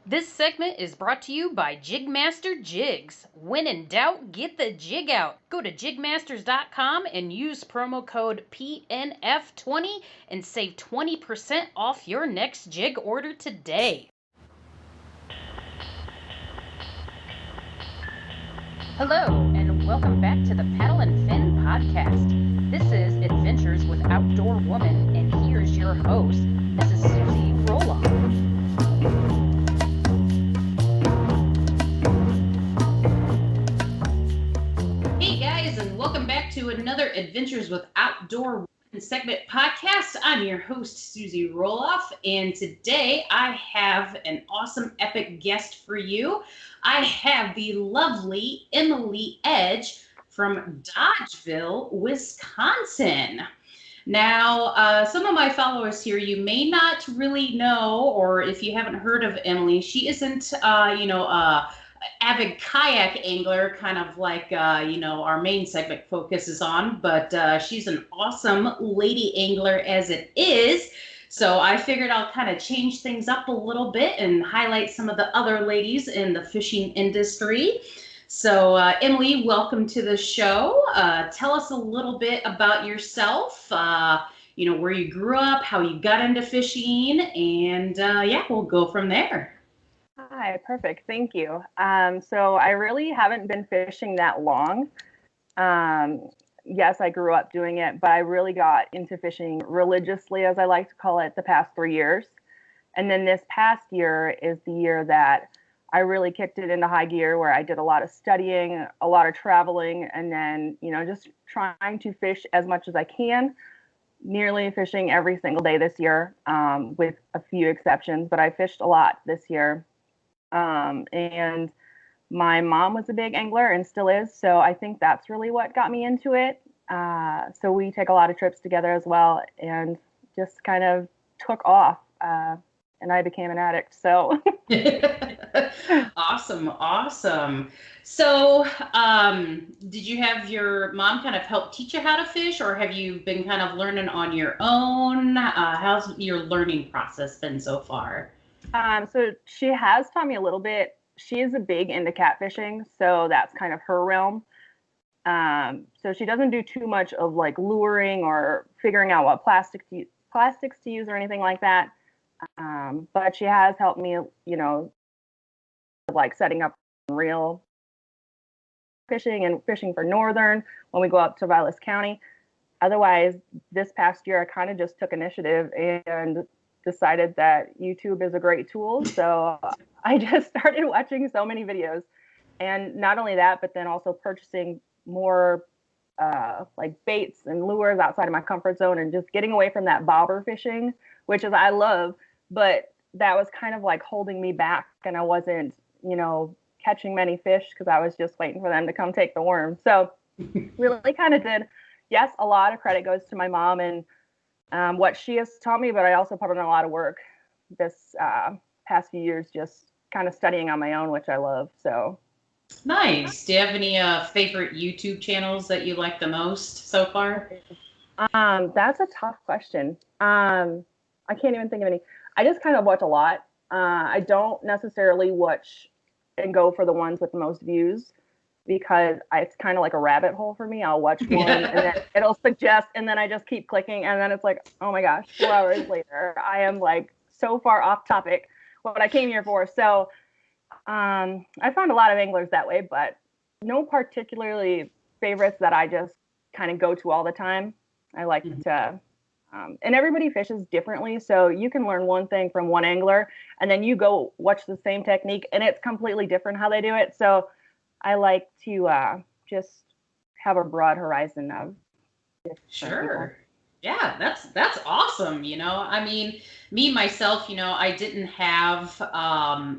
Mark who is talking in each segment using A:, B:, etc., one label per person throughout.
A: This segment is brought to you by JigMasters Jigs. When in doubt, get the jig out. Go to JigMasters.com and use promo code PNF20 and save 20% off your next jig order today. Hello, and welcome back to the Paddle and Fin podcast. This is Adventures with Outdoor Woman, and here's your host. This is Susie Roloff. Hey guys, and welcome back to another Adventures with Outdoor Woman segment podcast. I'm your host, Susie Roloff, and today I have an awesome, epic guest for you. I have the lovely Emily Edge from Dodgeville, Wisconsin. Now, some of my followers here, you may not really know, or if you haven't heard of Emily, she isn't, avid kayak angler, kind of like, our main segment focuses on, but she's an awesome lady angler as it is. So I figured I'll kind of change things up a little bit and highlight some of the other ladies in the fishing industry. So Emily, welcome to the show. Tell us a little bit about yourself, where you grew up, how you got into fishing, and we'll go from there.
B: Hi, perfect. Thank you. So I really haven't been fishing that long. Yes, I grew up doing it, but I really got into fishing religiously, as I like to call it, the past 3 years. And then this past year is the year that I really kicked it into high gear, where I did a lot of studying, a lot of traveling, and then, just trying to fish as much as I can, nearly fishing every single day this year, with a few exceptions, but I fished a lot this year. And my mom was a big angler and still is, so I think that's really what got me into it. So we take a lot of trips together as well, and just kind of took off, and I became an addict. So
A: Awesome. So did you have your mom kind of help teach you how to fish, or have you been kind of learning on your own? How's your learning process been so far?
B: So she has taught me a little bit. She is a big into catfishing, so that's kind of her realm. So she doesn't do too much of like luring or figuring out what plastics to use or anything like that. But she has helped me, like setting up reel fishing and fishing for northern when we go up to Vilas County. Otherwise, this past year, I kind of just took initiative and decided that YouTube is a great tool. So I just started watching so many videos, and not only that, but then also purchasing more like baits and lures outside of my comfort zone, and just getting away from that bobber fishing, which is I love, but that was kind of like holding me back, and I wasn't, catching many fish because I was just waiting for them to come take the worm. So really kind of did, yes, a lot of credit goes to my mom and what she has taught me, but I also put in a lot of work this past few years, just kind of studying on my own, which I love. So
A: nice. Do you have any favorite YouTube channels that you like the most so far?
B: That's a tough question. I can't even think of any. I just kind of watch a lot. I don't necessarily watch and go for the ones with the most views, because it's kind of like a rabbit hole for me. I'll watch one and then it'll suggest, and then I just keep clicking, and then it's like, oh my gosh, 4 hours later, I am like so far off topic what I came here for. So I found a lot of anglers that way, but no particularly favorites that I just kind of go to all the time. I like to, and everybody fishes differently. So you can learn one thing from one angler, and then you go watch the same technique, and it's completely different how they do it. So I like to just have a broad horizon of
A: Sure. People. Yeah, that's awesome. I mean, me myself, I didn't have I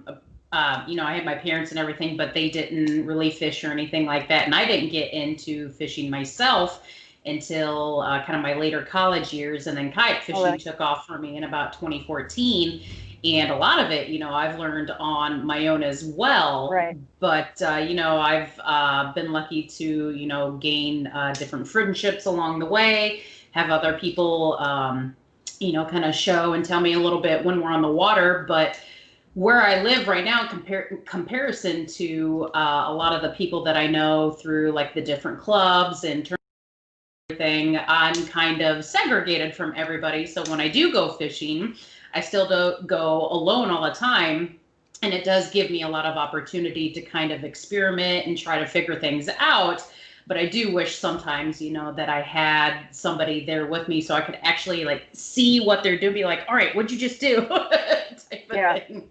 A: had my parents and everything, but they didn't really fish or anything like that, and I didn't get into fishing myself until kind of my later college years, and then kayak fishing took off for me in about 2014. And a lot of it, I've learned on my own as well.
B: Right.
A: But, I've been lucky to, gain different friendships along the way, have other people, kind of show and tell me a little bit when we're on the water. But where I live right now, comparison to a lot of the people that I know through like the different clubs and everything, I'm kind of segregated from everybody. So when I do go fishing, I still don't go alone all the time. And it does give me a lot of opportunity to kind of experiment and try to figure things out. But I do wish sometimes, that I had somebody there with me so I could actually like see what they're doing, be like, all right, what'd you just do? Type of thing.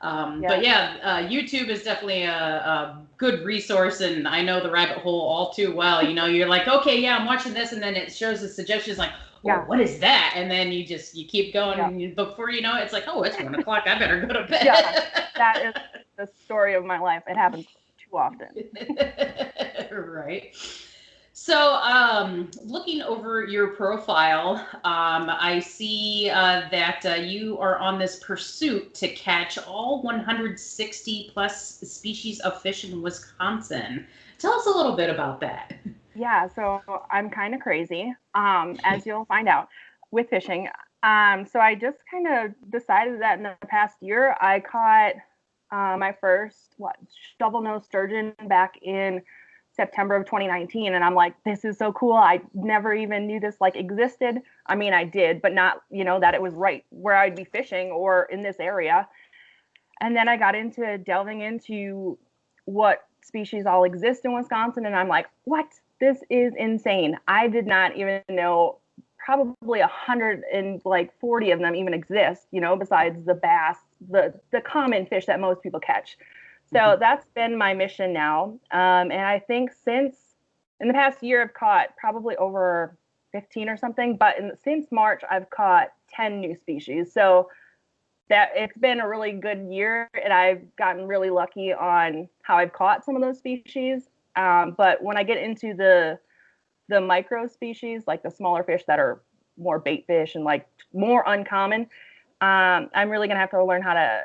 A: But yeah, YouTube is definitely a good resource, and I know the rabbit hole all too well. You're like, okay, yeah, I'm watching this, and then it shows the suggestions like, oh, what is that? And then you keep going, and before you know it, it's like, oh, it's 1 o'clock. I better go to bed.
B: Yeah, that is the story of my life. It happens too often.
A: Right. So, looking over your profile, I see that you are on this pursuit to catch all 160 plus species of fish in Wisconsin. Tell us a little bit about that.
B: Yeah, so I'm kind of crazy, as you'll find out with fishing. So I just kind of decided that in the past year, I caught my first shovel-nosed sturgeon back in September of 2019, and I'm like, this is so cool. I never even knew this like existed. I mean, I did, but not, that it was right where I'd be fishing or in this area. And then I got into delving into what species all exist in Wisconsin, and I'm like, what? This is insane. I did not even know probably 140 of them even exist, besides the bass, the common fish that most people catch. So that's been my mission now. And I think in the past year, I've caught probably over 15 or something, but since March, I've caught 10 new species. So that it's been a really good year, and I've gotten really lucky on how I've caught some of those species. But when I get into the micro species, like the smaller fish that are more bait fish and like more uncommon, I'm really gonna have to learn how to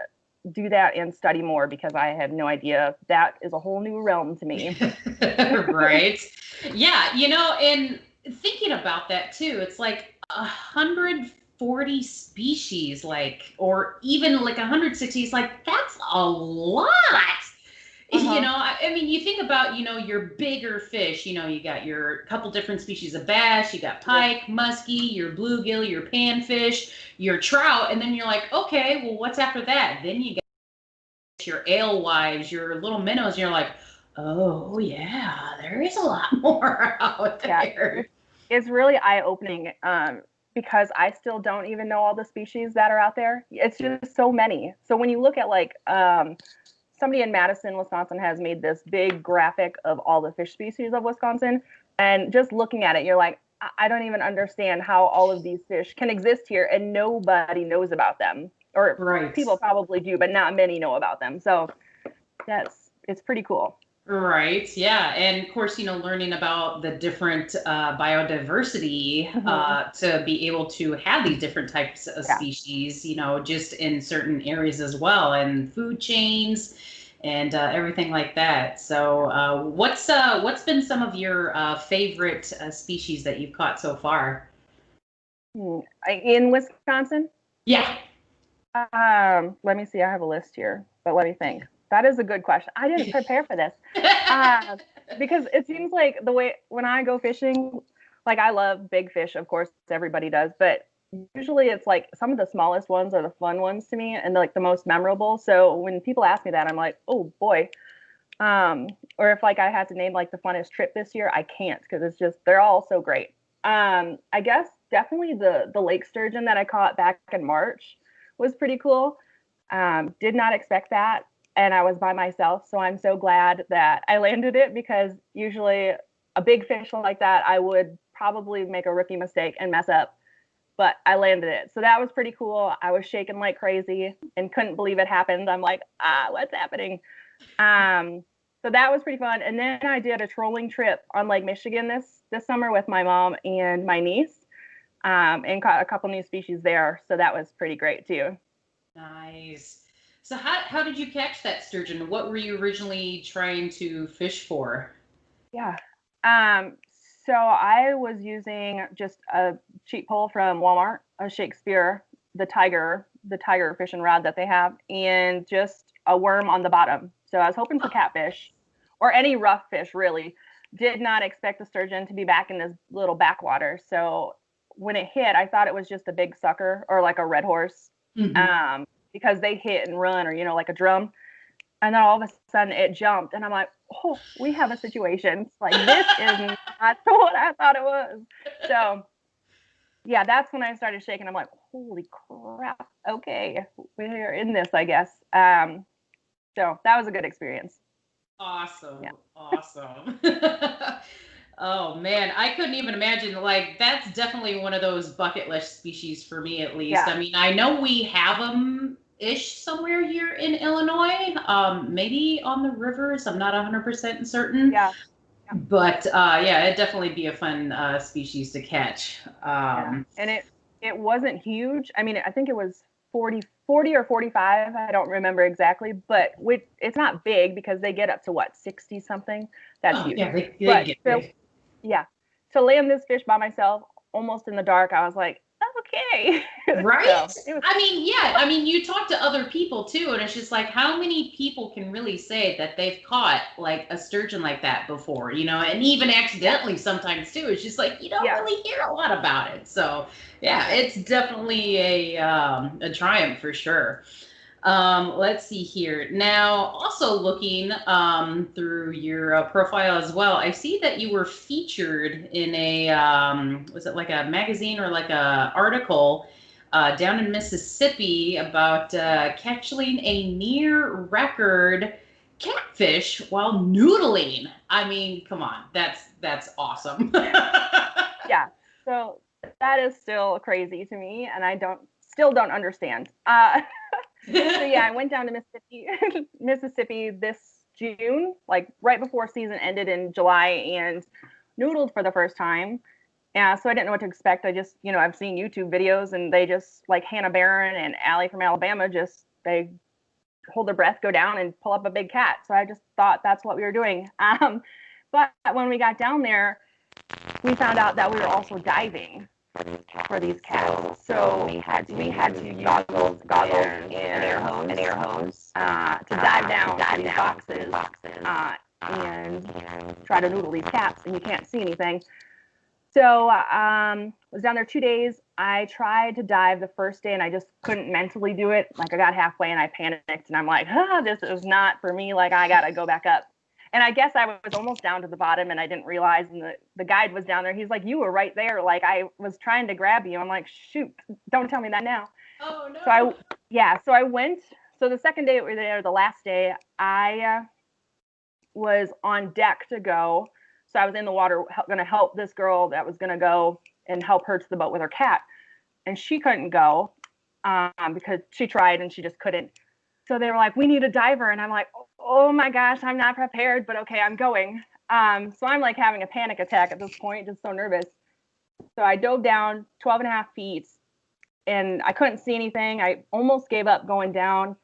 B: do that and study more, because I have no idea. That is a whole new realm to me.
A: Right. Yeah, and thinking about that too, it's like 140 species, like, or even like 160, it's like, that's a lot. I mean, you think about, your bigger fish, you got your couple different species of bass, you got pike, muskie, your bluegill, your panfish, your trout, and then you're like, okay, well, what's after that? Then you got your alewives, your little minnows, and you're like, oh yeah, there is a lot more out there.
B: It's really eye-opening, because I still don't even know all the species that are out there. It's just so many. So when you look at like somebody in Madison, Wisconsin has made this big graphic of all the fish species of Wisconsin, and just looking at it, you're like, I don't even understand how all of these fish can exist here and nobody knows about them. Or people probably do, but not many know about them. So it's pretty cool.
A: Right. Yeah. And of course, learning about the different biodiversity to be able to have these different types of species, just in certain areas as well, and food chains and everything like that. So what's been some of your favorite species that you've caught so far?
B: In Wisconsin?
A: Yeah.
B: Let me see. I have a list here, but let me think. That is a good question. I didn't prepare for this, because it seems like the way when I go fishing, like I love big fish, of course, everybody does, but usually it's like some of the smallest ones are the fun ones to me and like the most memorable. So when people ask me that, I'm like, oh boy. Or if like I had to name like the funnest trip this year, I can't, because it's just they're all so great. I guess definitely the lake sturgeon that I caught back in March was pretty cool. Did not expect that. And I was by myself. So I'm so glad that I landed it, because usually a big fish like that, I would probably make a rookie mistake and mess up. But I landed it. So that was pretty cool. I was shaking like crazy and couldn't believe it happened. I'm like, what's happening? So that was pretty fun. And then I did a trolling trip on Lake Michigan this summer with my mom and my niece, and caught a couple new species there. So that was pretty great too.
A: Nice. So how did you catch that sturgeon? What were you originally trying to fish for?
B: Yeah. So I was using just a cheap pole from Walmart, a Shakespeare, the Tiger the tiger fishing rod that they have, and just a worm on the bottom. So I was hoping for catfish or any rough fish, really. Did not expect the sturgeon to be back in this little backwater. So when it hit, I thought it was just a big sucker or like a red horse, because they hit and run, or, like a drum. And then all of a sudden it jumped, and I'm like, oh, we have a situation. Like, this is not what I thought it was. So yeah, that's when I started shaking. I'm like, holy crap. Okay, we're in this, I guess. So that was a good experience.
A: Awesome. Yeah. Awesome. Oh man, I couldn't even imagine. Like, that's definitely one of those bucket list species for me, at least. Yeah. I mean, I know we have them ish somewhere here in Illinois, maybe on the rivers. I'm not 100% certain.
B: Yeah.
A: But yeah, it'd definitely be a fun species to catch.
B: And it wasn't huge. I mean, I think it was 40 or 45. I don't remember exactly, but it's not big, because they get up to 60 something. That's huge.
A: Yeah, they get big.
B: Yeah. To land this fish by myself, almost in the dark, I was like, okay.
A: Right? So I mean, yeah. I mean, you talk to other people too, and it's just like, how many people can really say that they've caught like a sturgeon like that before, and even accidentally sometimes too. It's just like, you don't really hear a lot about it. So yeah, it's definitely a triumph for sure. Let's see here. Now, also looking through your profile as well, I see that you were featured in a, was it like a magazine or like a article down in Mississippi about catching a near record catfish while noodling. I mean, come on, that's awesome.
B: Yeah, so that is still crazy to me, and I still don't understand. So yeah, I went down to Mississippi this June, like right before season ended in July, and noodled for the first time. Yeah, so I didn't know what to expect. I just, I've seen YouTube videos, and they just, like Hannah Barron and Allie from Alabama, they hold their breath, go down, and pull up a big cat. So I just thought that's what we were doing. But when we got down there, we found out that we were also diving for these cats. So we had to use goggles and air hose to dive down to these boxes and try to noodle these cats, and you can't see anything. So was down there 2 days. I tried to dive the first day, and I just couldn't mentally do it. Like, I got halfway and I panicked, and I'm like, this is not for me. Like, I gotta go back up. And I guess I was almost down to the bottom, and I didn't realize, and the guide was down there. He's like, you were right there. Like, I was trying to grab you. I'm like, shoot, don't tell me that now.
A: Oh, no.
B: So I went. So the second day we were there, the last day, I was on deck to go. So I was in the water going to help this girl that was going to go and help her to the boat with her cat. And she couldn't go because she tried and she just couldn't. So they were like, we need a diver. And I'm like, oh my gosh, I'm not prepared, but okay, I'm going. So I'm like having a panic attack at this point, just so nervous. So I dove down 12 and a half feet, and I couldn't see anything. I almost gave up going down,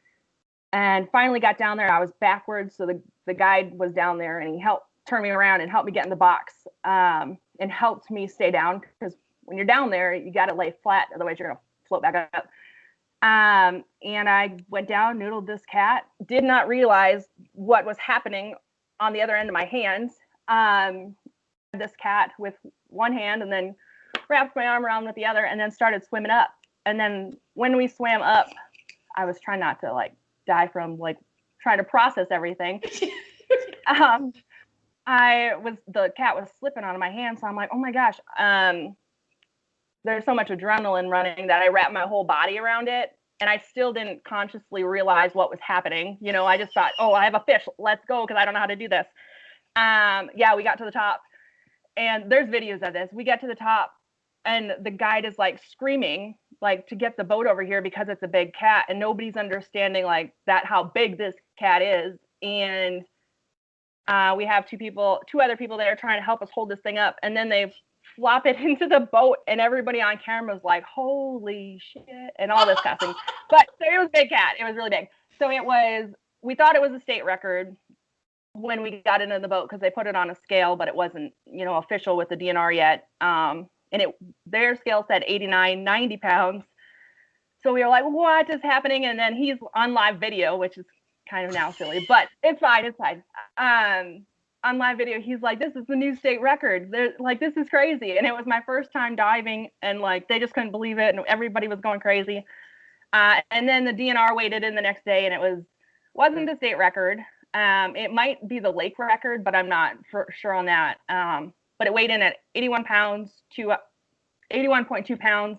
B: and finally got down there. I was backwards. So the guide was down there, and he helped turn me around and helped me get in the box, and helped me stay down, because when you're down there, you got to lay flat. Otherwise you're going to float back up. And I went down, noodled this cat, did not realize what was happening on the other end of my hands. This cat with one hand, and then wrapped my arm around with the other, and then started swimming up. And then when we swam up, I was trying not to like die from like trying to process everything. The cat was slipping on my hand. So I'm like, oh my gosh, there's so much adrenaline running that I wrapped my whole body around it. And I still didn't consciously realize what was happening. I just thought, oh, I have a fish. Let's go, because I don't know how to do this. Yeah, we got to the top. And there's videos of this. We get to the top, and the guide is like screaming, like, to get the boat over here because it's a big cat. And nobody's understanding like that, how big this cat is. And we have two other people that are trying to help us hold this thing up. And then they flop it into the boat, and everybody on camera was like, holy shit, and all this kind of thing. But so it was a big cat. It was really big. So we thought it was a state record when we got into the boat, because they put it on a scale, but it wasn't, official with the DNR yet. And their scale said 89, 90 pounds. So we were like, what is happening? And then he's on live video, which is kind of now silly, but it's fine. It's fine. On live video, he's like, this is the new state record. They're like, this is crazy. And it was my first time diving, and like, they just couldn't believe it. And everybody was going crazy. And then the DNR weighed it in the next day, and it wasn't the state record. It might be the lake record, but I'm not for sure on that. But it weighed in at 81 pounds to 81.2 pounds.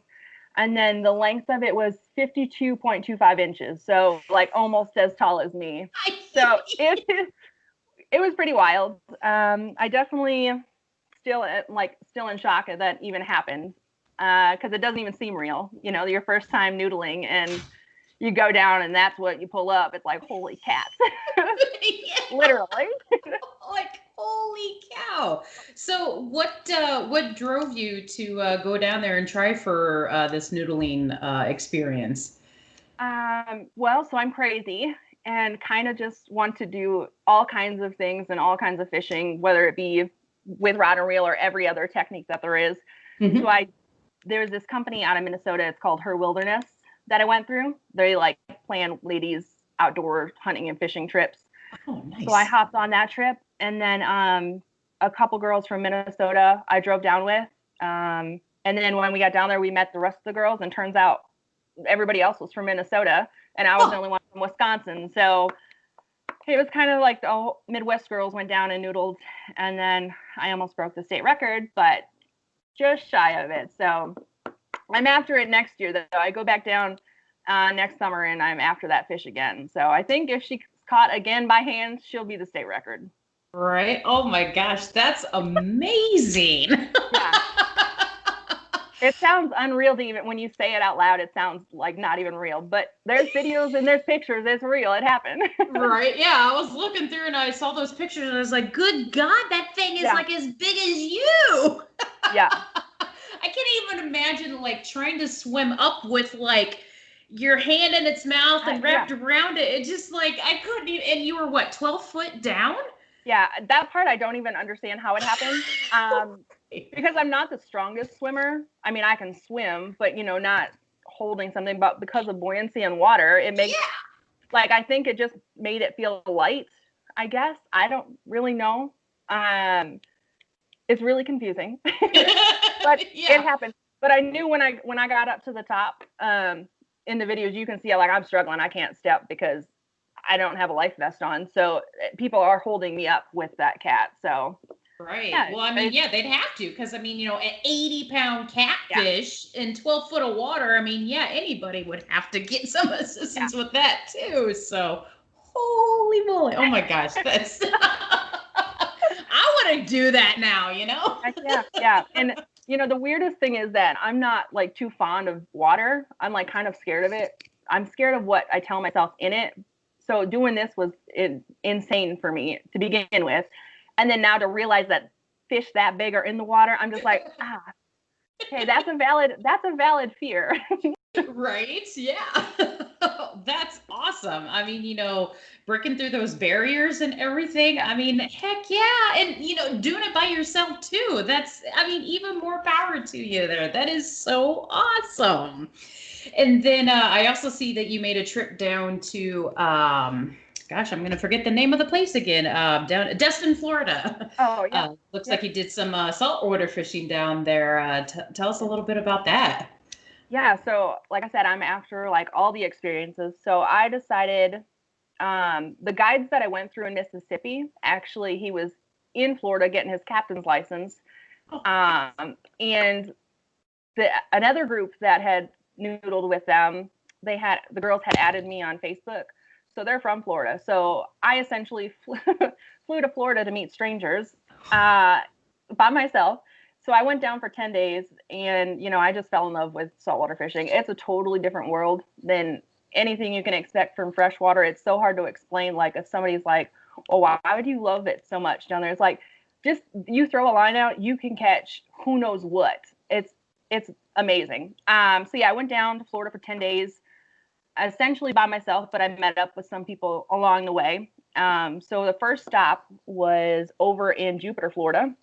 B: And then the length of it was 52.25 inches. So like almost as tall as me. So it was pretty wild. I definitely still in shock that that even happened. Because it doesn't even seem real. You know, your first time noodling and you go down and that's what you pull up. It's like, holy cats. Literally.
A: Like, holy cow. So what drove you to go down there and try for this noodling experience?
B: Well, so I'm crazy and kind of just want to do all kinds of things and all kinds of fishing, whether it be with rod and reel or every other technique that there is. Mm-hmm. So there's this company out of Minnesota. It's called Her Wilderness that I went through. They like plan ladies outdoor hunting and fishing trips.
A: Oh, nice.
B: So I hopped on that trip, and then a couple girls from Minnesota I drove down with. And then when we got down there, we met the rest of the girls, and turns out everybody else was from Minnesota, and I was the only one from Wisconsin. So it was kind of like the Midwest girls went down and noodled, and then I almost broke the state record, but just shy of it. So I'm after it next year, though. I go back down next summer, and I'm after that fish again. So I think if she's caught again by hand, she'll be the state record.
A: Right? Oh my gosh, that's amazing.
B: Yeah. It sounds unreal to even when you say it out loud. It sounds like not even real, but there's videos and there's pictures. It's real. It happened.
A: Right? Yeah. I was looking through and I saw those pictures and I was like, "Good God, that thing is like as big as you."
B: Yeah.
A: I can't even imagine like trying to swim up with like your hand in its mouth and wrapped around it. It just like I couldn't even. And you were what, 12 foot down?
B: Yeah, that part I don't even understand how it happened. Because I'm not the strongest swimmer. I mean, I can swim, but not holding something. But because of buoyancy in water, it makes like I think it just made it feel light. I guess I don't really know. It's really confusing, but it happened. But I knew when I got up to the top. In the videos, you can see like I'm struggling. I can't step because I don't have a life vest on. So people are holding me up with that cat. So.
A: Right. Yeah, well, I mean, they'd have to, because I mean, an 80-pound catfish in 12 foot of water. I mean, anybody would have to get some assistance with that too. So, holy moly! Oh my gosh, that's. I want to do that now.
B: Yeah. And the weirdest thing is that I'm not like too fond of water. I'm like kind of scared of it. I'm scared of what I tell myself in it. So doing this was insane for me to begin with. And then now to realize that fish that big are in the water, I'm just like, okay, that's a valid fear.
A: Right? Yeah. That's awesome. I mean, breaking through those barriers and everything. I mean, heck yeah. And, doing it by yourself too. Even more power to you there. That is so awesome. And then I also see that you made a trip down to, gosh, I'm going to forget the name of the place again. Down Destin, Florida.
B: Oh, yeah.
A: Looks like you did some saltwater fishing down there. Tell us a little bit about that.
B: Yeah. So like I said, I'm after like all the experiences. So I decided the guides that I went through in Mississippi, actually, he was in Florida getting his captain's license. And another group that had noodled with them, the girls had added me on Facebook. So they're from Florida. So I essentially flew to Florida to meet strangers by myself. So I went down for 10 days and, I just fell in love with saltwater fishing. It's a totally different world than anything you can expect from freshwater. It's so hard to explain. Like if somebody's like, oh, why would you love it so much down there? It's like, just you throw a line out, you can catch who knows what. It's amazing. So yeah, I went down to Florida for 10 days. Essentially by myself, but I met up with some people along the way. So the first stop was over in Jupiter, Florida.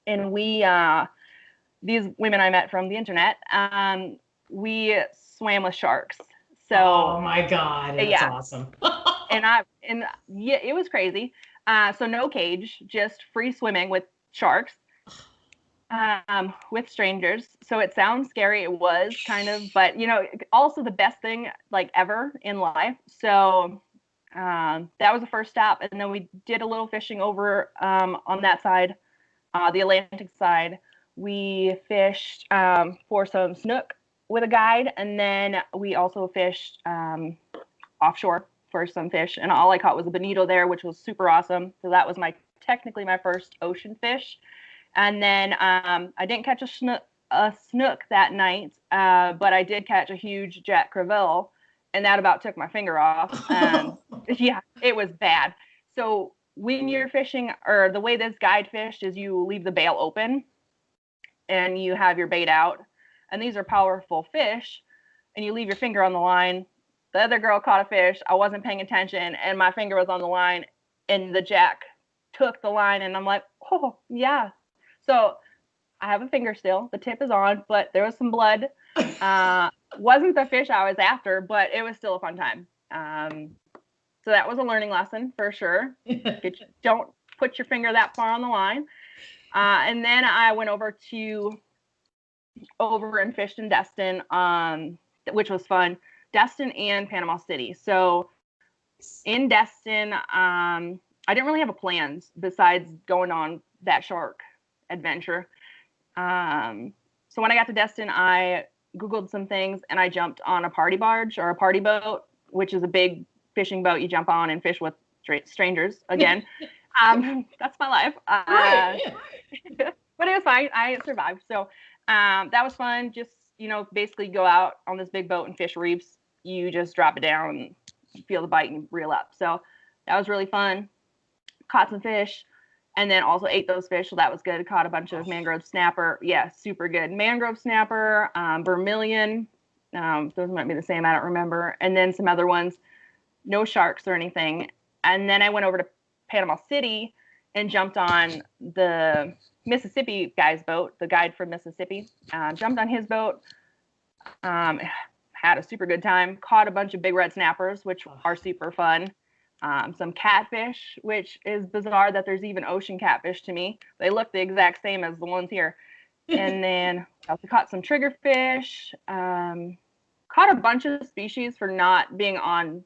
B: And these women I met from the internet, we swam with sharks. So,
A: oh my God, that's awesome.
B: and yeah, it was crazy. So no cage, just free swimming with sharks, with strangers. So it sounds scary. It was kind of, but also the best thing like ever in life. So that was the first stop, and then we did a little fishing over on that side, the Atlantic side. We fished for some snook with a guide, and then we also fished offshore for some fish, and all I caught was a bonito there, which was super awesome. So that was technically my first ocean fish. And then I didn't catch a snook that night, but I did catch a huge Jack Crevalle, and that about took my finger off. Yeah, it was bad. So when you're fishing, or the way this guide fished is you leave the bail open and you have your bait out, and these are powerful fish, and you leave your finger on the line. The other girl caught a fish. I wasn't paying attention, and my finger was on the line, and the Jack took the line, and I'm like, oh, yeah. So I have a finger still. The tip is on, but there was some blood. Wasn't the fish I was after, but it was still a fun time. So that was a learning lesson for sure. Don't put your finger that far on the line. And then I went over and fished in Destin, which was fun. Destin and Panama City. So in Destin, I didn't really have a plan besides going on that shark adventure. So when I got to Destin, I Googled some things, and I jumped on a party barge, or a party boat, which is a big fishing boat you jump on and fish with strangers again. That's my life. But it was fine. I survived. So that was fun. Just, basically go out on this big boat and fish reefs. You just drop it down, and feel the bite, and reel up. So that was really fun. Caught some fish, and then also ate those fish. So that was good. Caught a bunch of mangrove snapper. Yeah, super good. Mangrove snapper, vermilion. Those might be the same. I don't remember. And then some other ones. No sharks or anything. And then I went over to Panama City and jumped on the Mississippi guy's boat, the guide from Mississippi. Jumped on his boat. Had a super good time. Caught a bunch of big red snappers, which are super fun. Some catfish, which is bizarre that there's even ocean catfish to me. They look the exact same as the ones here. And then I also caught some triggerfish. Caught a bunch of species for not being on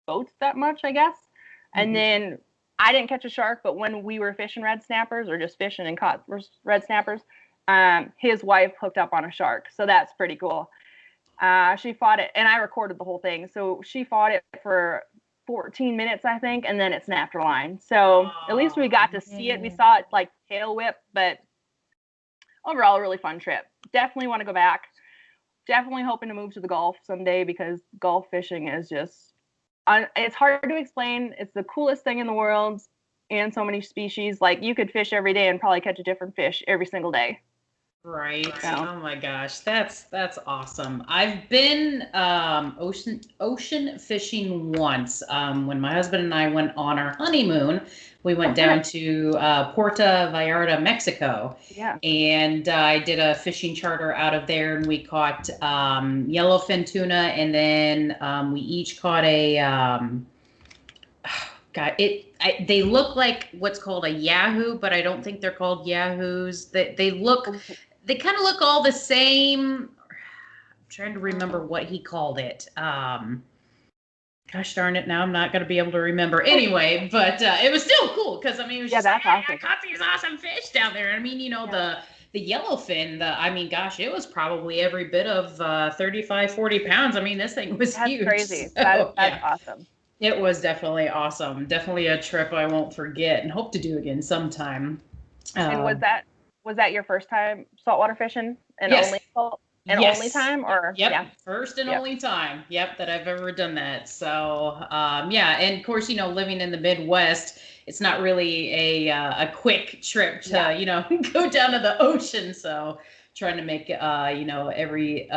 B: boats that much, I guess. And then I didn't catch a shark, but when we were fishing red snappers, or just fishing and caught red snappers, his wife hooked up on a shark. So that's pretty cool. She fought it, and I recorded the whole thing. So she fought it for 14 minutes, I think, and then it snapped her line. So at least we got to see it. We saw it like tail whip, but overall, a really fun trip. Definitely want to go back. Definitely hoping to move to the Gulf someday, because Gulf fishing is just, it's hard to explain. It's the coolest thing in the world, and so many species. Like, you could fish every day and probably catch a different fish every single day.
A: Right. So. Oh my gosh, that's awesome. I've been ocean fishing once. When my husband and I went on our honeymoon, we went down to Puerto Vallarta, Mexico.
B: Yeah. And
A: I did a fishing charter out of there, and we caught yellowfin tuna, and then we each caught a they look like what's called a yahoo, but I don't think they're called yahoos. They kind of look all the same. I'm trying to remember what he called it. Gosh darn it, now I'm not going to be able to remember. Anyway, but it was still cool, because, it was just
B: that's awesome.
A: I caught these awesome fish down there. The yellowfin, gosh, it was probably every bit of 35, 40 pounds. This thing was huge.
B: That's crazy.
A: So,
B: that's awesome.
A: It was definitely awesome. Definitely a trip I won't forget, and hope to do again sometime.
B: And was that your first time saltwater fishing? And
A: yes.
B: Only time? Or
A: Yep. First and only time. Yep, that I've ever done that. So and of course, living in the Midwest, it's not really a quick trip to go down to the ocean. So trying to make every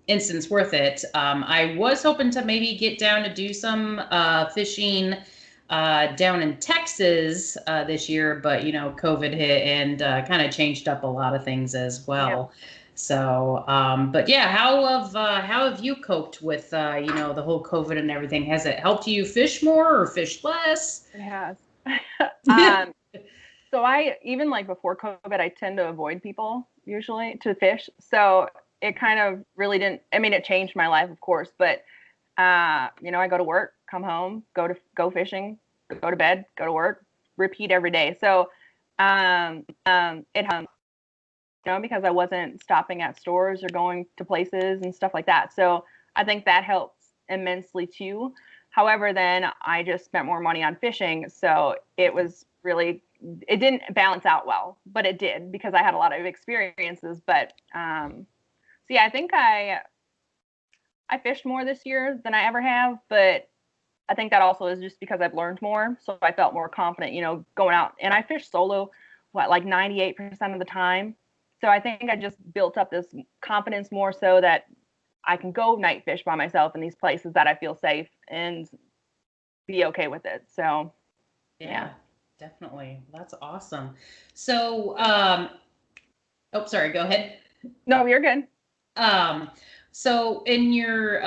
A: instance worth it. I was hoping to maybe get down to do some fishing down in Texas this year, but COVID hit and kind of changed up a lot of things as well.
B: Yeah.
A: So, but yeah, how have you coped with the whole COVID and everything? Has it helped you fish more or fish less?
B: It has. So even like before COVID, I tend to avoid people usually to fish. So it kind of really didn't, I mean, it changed my life, of course, but I go to work, come home, go fishing, go to bed, go to work, repeat every day. So it because I wasn't stopping at stores or going to places and stuff like that. So I think that helps immensely too. However, then I just spent more money on fishing. So it didn't balance out well, but it did because I had a lot of experiences. But so yeah, I think I fished more this year than I ever have, but I think that also is just because I've learned more. So I felt more confident, going out, and I fish solo, like 98% of the time. So I think I just built up this confidence more so that I can go night fish by myself in these places that I feel safe and be okay with it. So
A: yeah. Definitely. That's awesome. So, oh, sorry, go ahead.
B: No, you're good.
A: So in your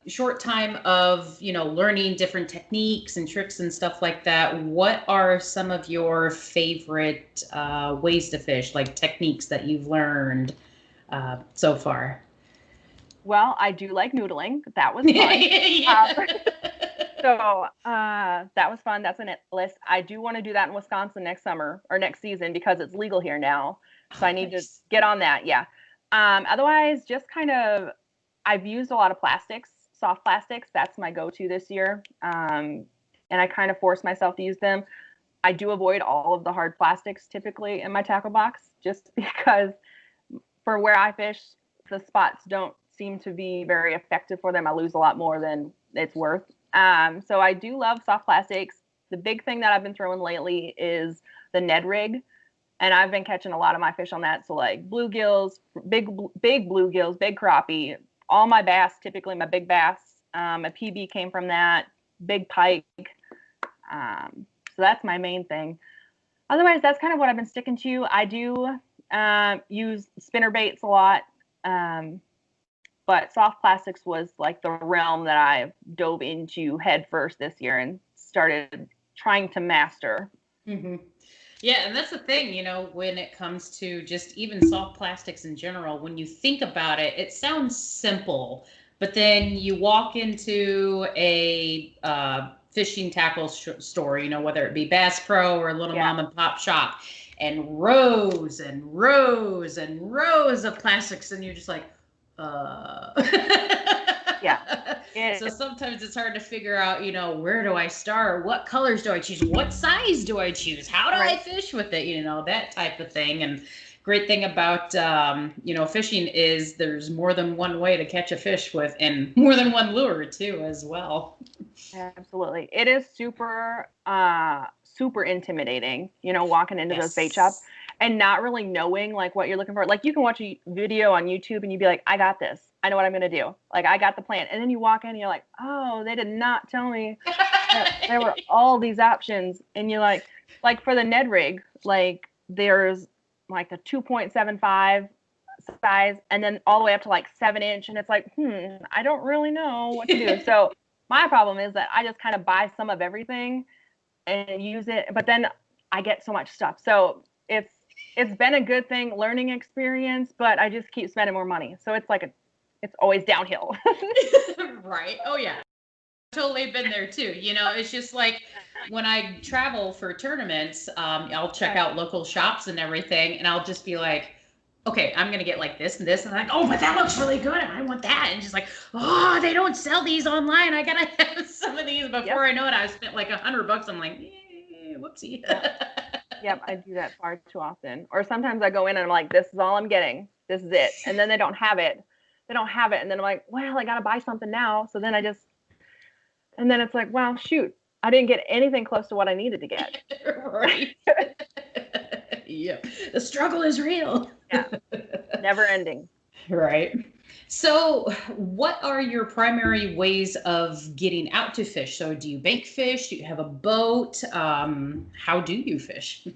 A: short time of, learning different techniques and tricks and stuff like that, what are some of your favorite ways to fish, like techniques that you've learned so far?
B: Well, I do like noodling. That was fun.
A: Yeah.
B: So that was fun. That's on the list. I do want to do that in Wisconsin next summer or next season because it's legal here now. So I need to get on that. Yeah. Otherwise, just kind of, I've used a lot of plastics, soft plastics. That's my go-to this year. And I kind of force myself to use them. I do avoid all of the hard plastics typically in my tackle box just because for where I fish, the spots don't seem to be very effective for them. I lose a lot more than it's worth. So I do love soft plastics. The big thing that I've been throwing lately is the Ned rig. And I've been catching a lot of my fish on that. So like bluegills, big bluegills, big crappie, all my bass, typically my big bass. A PB came from that, big pike. So that's my main thing. Otherwise, that's kind of what I've been sticking to. I do use spinner baits a lot. But soft plastics was like the realm that I dove into head first this year and started trying to master.
A: Mm-hmm. Yeah, and that's the thing, when it comes to just even soft plastics in general, when you think about it, it sounds simple, but then you walk into a fishing tackle store, whether it be Bass Pro or a little mom and pop shop, and rows and rows and rows of plastics, and you're just like,
B: Yeah.
A: So sometimes it's hard to figure out, where do I start? What colors do I choose? What size do I choose? How do I fish with it? That type of thing. And great thing about, fishing is there's more than one way to catch a fish with, and more than one lure too, as well.
B: Absolutely. It is super, super intimidating, walking into those bait shops and not really knowing like what you're looking for. Like you can watch a video on YouTube and you'd be like, I got this. I know what I'm going to do. Like I got the plan. And then you walk in and you're like, oh, they did not tell me that there were all these options. And you're like for the Ned rig, like there's like the 2.75 size and then all the way up to like 7-inch. And it's like, I don't really know what to do. So my problem is that I just kind of buy some of everything and use it, but then I get so much stuff. So it's been a good thing, learning experience, but I just keep spending more money. So it's like it's always downhill.
A: Right. Oh yeah. Totally been there too. It's just like when I travel for tournaments, I'll check out local shops and everything, and I'll just be like, okay, I'm going to get like this and this. And I'm like, oh, but that looks really good. And I want that. And just like, oh, they don't sell these online. I got to have some of these. Before I know it, I spent like $100. I'm like, whoopsie.
B: Yep, I do that far too often. Or sometimes I go in and I'm like, this is all I'm getting. This is it. And then they don't have it. And then I'm like, well, I got to buy something now. So then and then it's like, well, shoot, I didn't get anything close to what I needed to get.
A: Right. Yeah. The struggle is real.
B: Yeah. Never ending.
A: Right. So what are your primary ways of getting out to fish? So do you bank fish? Do you have a boat? How do you fish?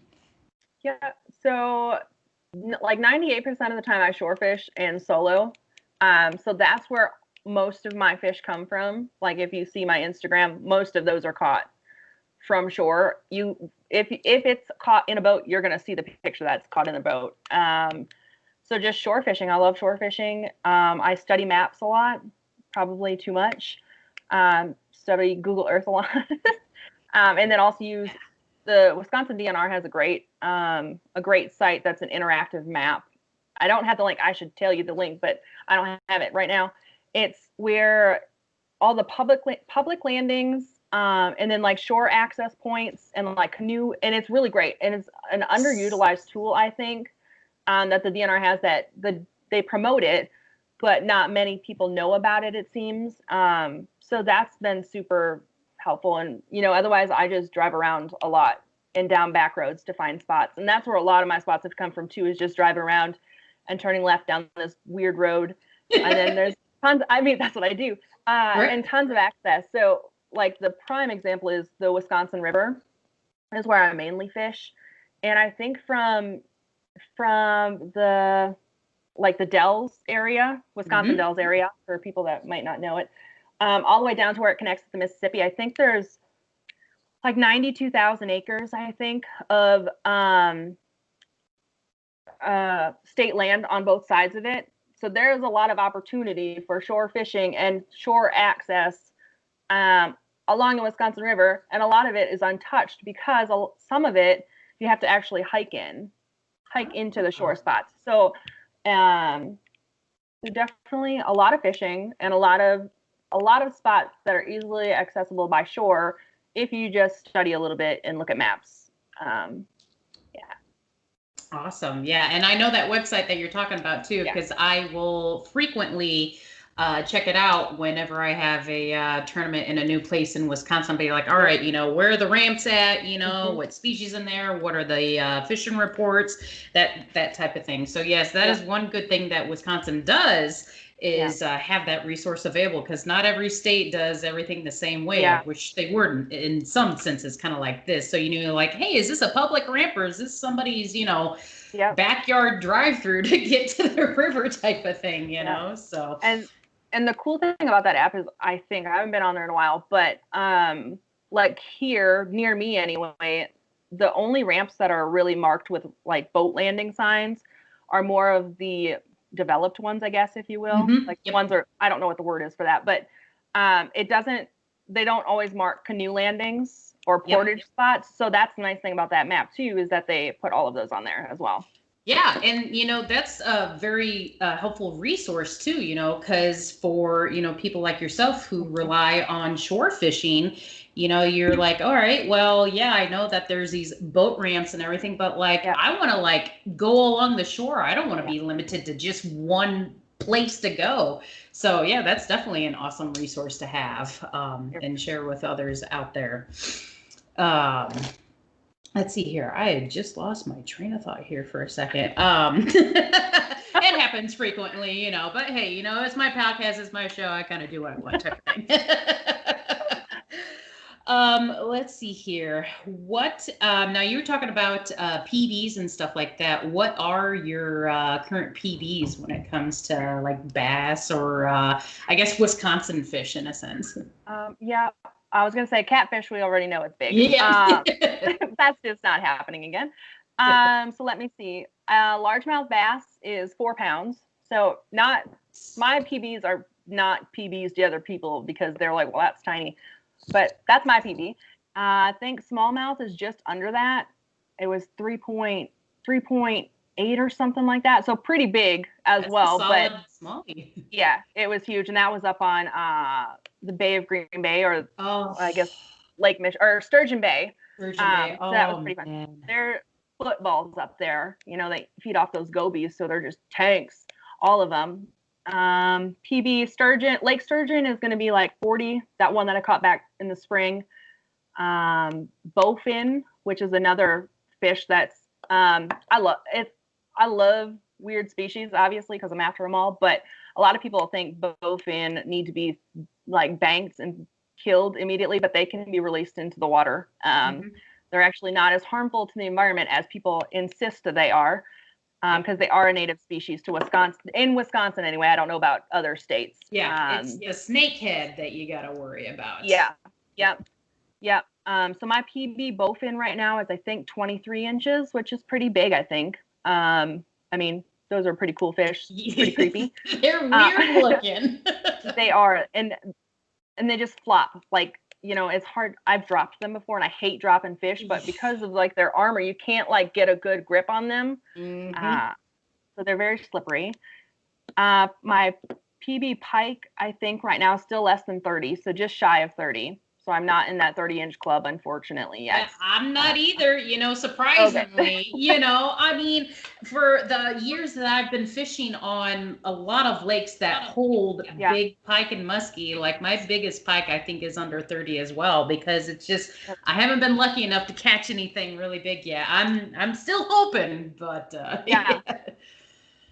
B: Yeah. So like 98% of the time I shore fish and solo. So that's where most of my fish come from. Like if you see my Instagram, most of those are caught from shore. If it's caught in a boat, you're gonna see the picture that's caught in the boat. So just shore fishing. I love shore fishing. I study maps a lot, probably too much. Study Google Earth a lot, and then also use the Wisconsin DNR has a great site that's an interactive map. I don't have the link. I should tell you the link, but I don't have it right now. It's where all the public landings, and then like shore access points and like canoe, and it's really great. And it's an underutilized tool, I think, that the DNR has that they promote it, but not many people know about it, it seems. So that's been super helpful. And, otherwise I just drive around a lot and down back roads to find spots. And that's where a lot of my spots have come from too, is just driving around and turning left down this weird road. And then there's tons, that's what I do. And tons of access. So like the prime example is the Wisconsin River is where I mainly fish. And I think from the Dells area, Wisconsin Dells area, for people that might not know it, all the way down to where it connects to the Mississippi. I think there's like 92,000 acres, I think, of state land on both sides of it. So there's a lot of opportunity for shore fishing and shore access along the Wisconsin River. And a lot of it is untouched because some of it you have to actually hike into the shore spots. So definitely a lot of fishing and a lot of spots that are easily accessible by shore if you just study a little bit and look at maps.
A: Awesome. Yeah. And I know that website that you're talking about too, because I will frequently check it out whenever I have a tournament in a new place in Wisconsin. Be like, all right, where are the ramps at? What species in there? What are the fishing reports? That type of thing. So yes, that is one good thing that Wisconsin does is have that resource available, because not every state does everything the same way. I wish they were in some senses kind of like this. So like, hey, is this a public ramp or is this somebody's backyard drive-through to get to the river type of thing, So
B: and the cool thing about that app is, I think I haven't been on there in a while, but like here near me anyway, the only ramps that are really marked with like boat landing signs are more of the developed ones, I guess, if you will. Like ones are, I don't know what the word is for that, but they don't always mark canoe landings or portage spots. So that's the nice thing about that map too, is that they put all of those on there as well.
A: Yeah. And, that's a very helpful resource too, because for, people like yourself who rely on shore fishing, you're like, all right, well, I know that there's these boat ramps and everything, but like, I want to like go along the shore. I don't want to be limited to just one place to go. So yeah, that's definitely an awesome resource to have and share with others out there. Let's see here. I had just lost my train of thought here for a second. It happens frequently, but hey, it's my podcast, it's my show. I kind of do what I want type of thing. Let's see here. What, now you were talking about PBs and stuff like that. What are your current PBs when it comes to like bass or I guess Wisconsin fish in a sense?
B: I was going to say catfish, we already know it's big. That's just not happening again. So let me see. Largemouth bass is 4 pounds. So my PBs are not PBs to other people because they're like, well, that's tiny. But that's my PB. I think smallmouth is just under that. It was 3.8 or something like that. So pretty big as well. But
A: smallie.
B: Yeah, it was huge. And that was up on the Bay of Green Bay, or I guess Lake Michigan, or Sturgeon Bay. So that was pretty fun. Man. They're footballs up there. They feed off those gobies, so they're just tanks, all of them. PB sturgeon, Lake Sturgeon is going to be like 40. That one that I caught back in the spring. Bowfin, which is another fish that's I love weird species, obviously, because I'm after them all. But a lot of people think bowfin need to be like banked and killed immediately, but they can be released into the water. They're actually not as harmful to the environment as people insist that they are. because they are a native species to Wisconsin. In Wisconsin, anyway. I don't know about other states.
A: Yeah, it's the snakehead that you got to worry about.
B: Yeah. Yep. Yep. So my PB bowfin right now is, I think, 23 inches, which is pretty big, I think. I mean, those are pretty cool fish. Pretty creepy.
A: They're weird looking.
B: They are, and they just flop. Like, you know, it's hard. I've dropped them before, and I hate dropping fish, but because of like their armor, you can't like get a good grip on them. So they're very slippery. My PB pike, I think right now is still less than 30, so just shy of 30. So I'm not in that 30-inch club, unfortunately, yet.
A: I'm not either, you know, surprisingly. Okay. You know, I mean, for the years that I've been fishing on a lot of lakes that hold big pike and muskie, like my biggest pike, I think, is under 30 as well, because it's just, I haven't been lucky enough to catch anything really big yet. I'm still hoping, but
B: yeah.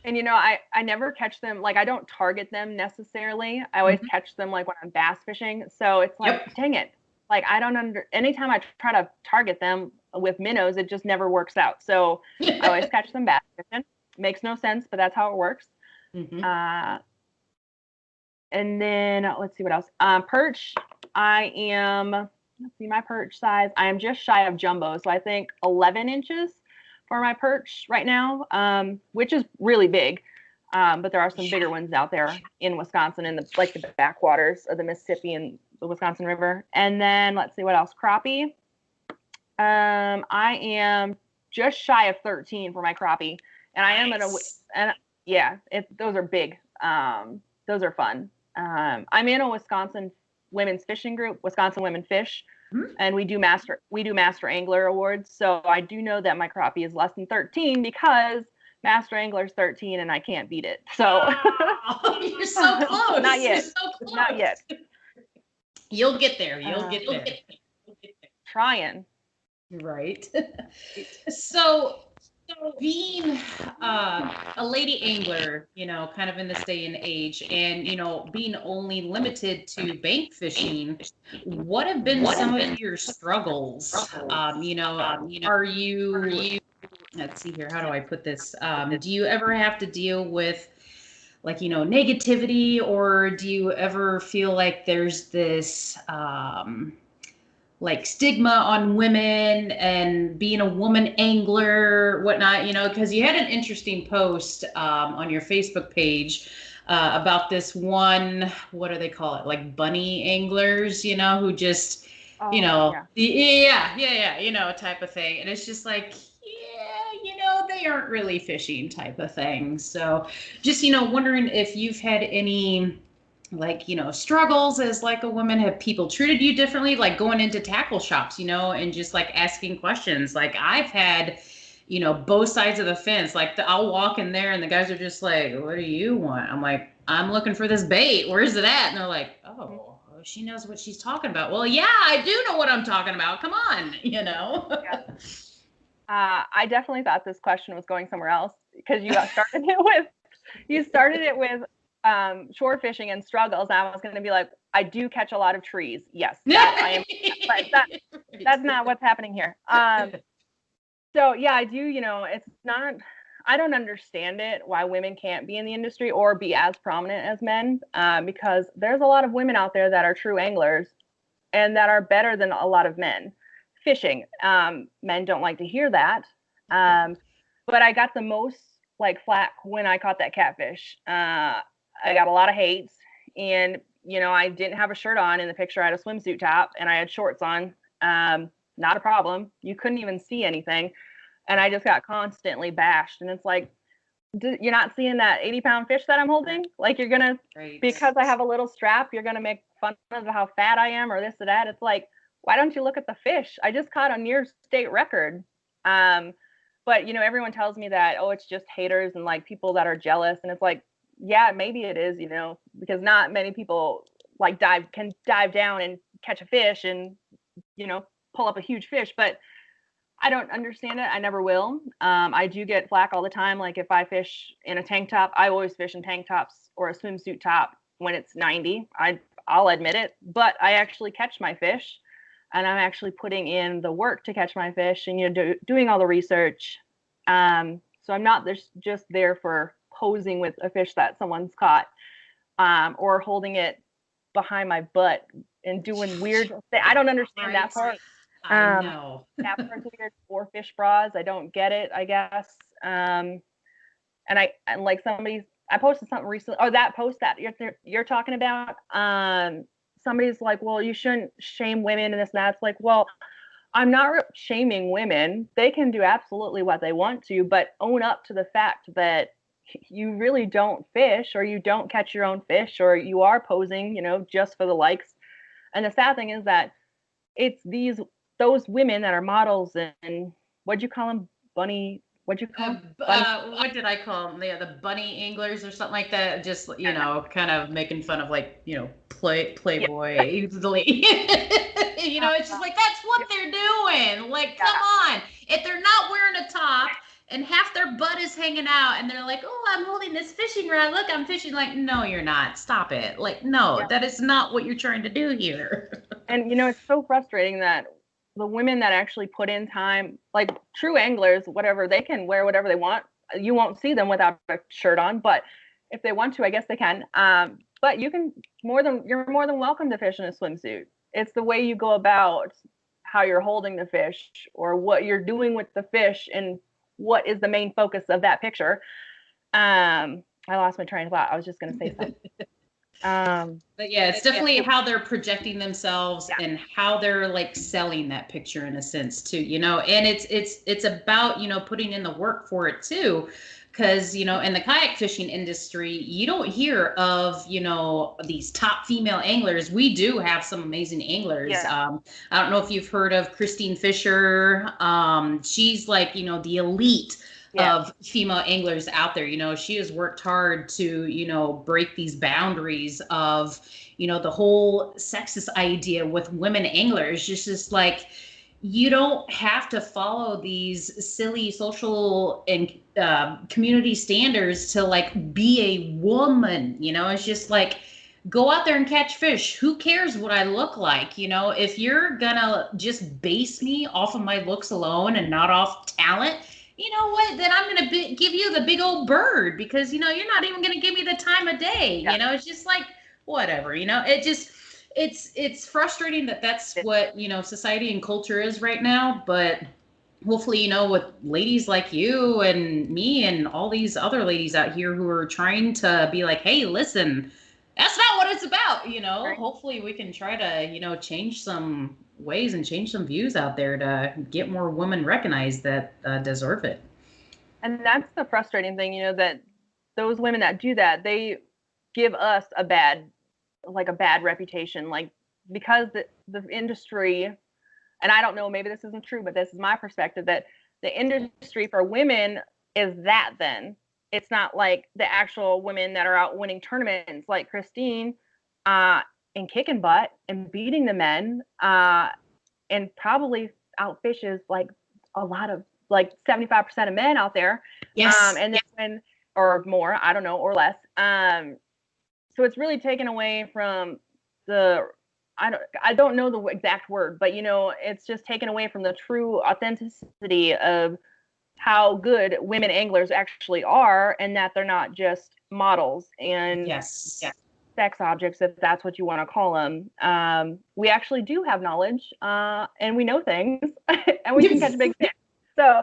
B: And, you know, I never catch them, like, I don't target them necessarily. I always catch them, like, when I'm bass fishing. So it's like, dang it. Like, I don't anytime I try to target them with minnows, it just never works out. So I always catch them bass fishing. Makes no sense, but that's how it works. And then, let's see what else. Perch, let's see, my perch size. I am just shy of jumbo. So I think 11 inches. For my perch right now, which is really big. But there are some bigger ones out there in Wisconsin in the backwaters of the Mississippi and the Wisconsin River. And then let's see what else. Crappie. I am just shy of 13 for my crappie. And I am those are big. Those are fun. I'm in a Wisconsin women's fishing group, Wisconsin Women Fish. And we do master angler awards. So I do know that my crappie is less than 13 because master angler is 13 and I can't beat it. So
A: you're so close.
B: Not yet.
A: So close.
B: Not yet.
A: You'll get there. You'll get there.
B: Trying.
A: Right. So being a lady angler, you know, kind of in this day and age, and, you know, being only limited to bank fishing, what have been some of your struggles? You know, are you, let's see here, how do I put this? Do you ever have to deal with, like, you know, negativity, or do you ever feel like there's this, like, stigma on women and being a woman angler, whatnot, you know, because you had an interesting post on your Facebook page about this one, what do they call it? Like bunny anglers, you know, who just, you know, you know, type of thing. And it's just like, you know, they aren't really fishing type of thing. So just, you know, wondering if you've had any, like, you know, struggles as like a woman. Have people treated you differently, like going into tackle shops, you know, and just like asking questions? Like, I've had, you know, both sides of the fence. Like, I'll walk in there and the guys are just like, what do you want? I'm like, I'm looking for this bait. Where's it at? And they're like, oh, she knows what she's talking about. Well, yeah, I do know what I'm talking about. Come on, you know.
B: I definitely thought this question was going somewhere else, because you started it with shore fishing and struggles. I was going to be like, I do catch a lot of trees. Yes, that I am, but that's not what's happening here. So yeah, I do, you know, it's not, I don't understand it, why women can't be in the industry or be as prominent as men, because there's a lot of women out there that are true anglers and that are better than a lot of men fishing. Men don't like to hear that. But I got the most like flack when I caught that catfish. I got a lot of hates, and, you know, I didn't have a shirt on in the picture. I had a swimsuit top and I had shorts on. Not a problem. You couldn't even see anything. And I just got constantly bashed. And it's like, you're not seeing that 80-pound fish that I'm holding? Like, you're going to, because I have a little strap, you're going to make fun of how fat I am or this or that. It's like, why don't you look at the fish? I just caught a near state record. But, you know, everyone tells me that, oh, it's just haters and like people that are jealous. And it's like, yeah, maybe it is, you know, because not many people like can dive down and catch a fish and, you know, pull up a huge fish. But I don't understand it. I never will. I do get flack all the time. Like, if I fish in a tank top, I always fish in tank tops or a swimsuit top when it's 90. I'll admit it, but I actually catch my fish, and I'm actually putting in the work to catch my fish, and, you know, doing all the research. So So I'm not just there for posing with a fish that someone's caught, or holding it behind my butt and doing weird things. I don't understand that part.
A: I know.
B: That part's weird. Or fish bras. I don't get it, I guess. And like I posted something recently. Oh, that post that you're talking about. Somebody's like, well, you shouldn't shame women and this and that. It's like, well, I'm not shaming women. They can do absolutely what they want to, but own up to the fact that you really don't fish, or you don't catch your own fish, or you are posing, just for the likes. And the sad thing is that it's those women that are models, and what'd you call them? What'd you call them?
A: What did I call them? Yeah, the bunny anglers or something like that. Just, kind of making fun of, like, Playboy. It's just like, that's what they're doing. Like, come on. If they're not wearing a top and half their butt is hanging out and they're like, oh, I'm holding this fishing rod. Look, I'm fishing. Like, no, you're not. Stop it. Like, no, that is not what you're trying to do here.
B: And, it's so frustrating that the women that actually put in time, like true anglers, whatever, they can wear whatever they want. You won't see them without a shirt on, but if they want to, I guess they can. But you're more than welcome to fish in a swimsuit. It's the way you go about how you're holding the fish, or what you're doing with the fish, and what is the main focus of that picture. I lost my train of thought. I was just going to say something.
A: But yeah, it's definitely how they're projecting themselves and how they're like selling that picture in a sense too, and it's about, putting in the work for it too. Because, in the kayak fishing industry, you don't hear of, these top female anglers. We do have some amazing anglers. I don't know if you've heard of Christine Fisher. She's like, the elite of female anglers out there. She has worked hard to, break these boundaries of, the whole sexist idea with women anglers. Just like, you don't have to follow these silly social and community standards to like be a woman. It's just like, go out there and catch fish. Who cares what I look like? If you're gonna just base me off of my looks alone and not off talent, you know what, then I'm going to give you the big old bird, because, you're not even going to give me the time of day. It's just like, whatever, it's frustrating that that's what, society and culture is right now. But hopefully, with ladies like you and me and all these other ladies out here who are trying to be like, hey, listen, that's not what it's about. Right. Hopefully we can try to, change some ways and change some views out there to get more women recognized that deserve it.
B: And that's the frustrating thing, that those women that do that, they give us a bad reputation, like, because the industry, and I don't know, maybe this isn't true, but this is my perspective, that the industry for women is that. Then it's not like the actual women that are out winning tournaments like Christine, and kicking butt and beating the men, and probably outfishes like a lot of, like 75% of men out there.
A: Yes.
B: And then or more, I don't know, or less. So it's really taken away from I don't know the exact word, but it's just taken away from the true authenticity of how good women anglers actually are, and that they're not just models and sex objects, if that's what you want to call them. We actually do have knowledge, and we know things, and we can catch big fish. So,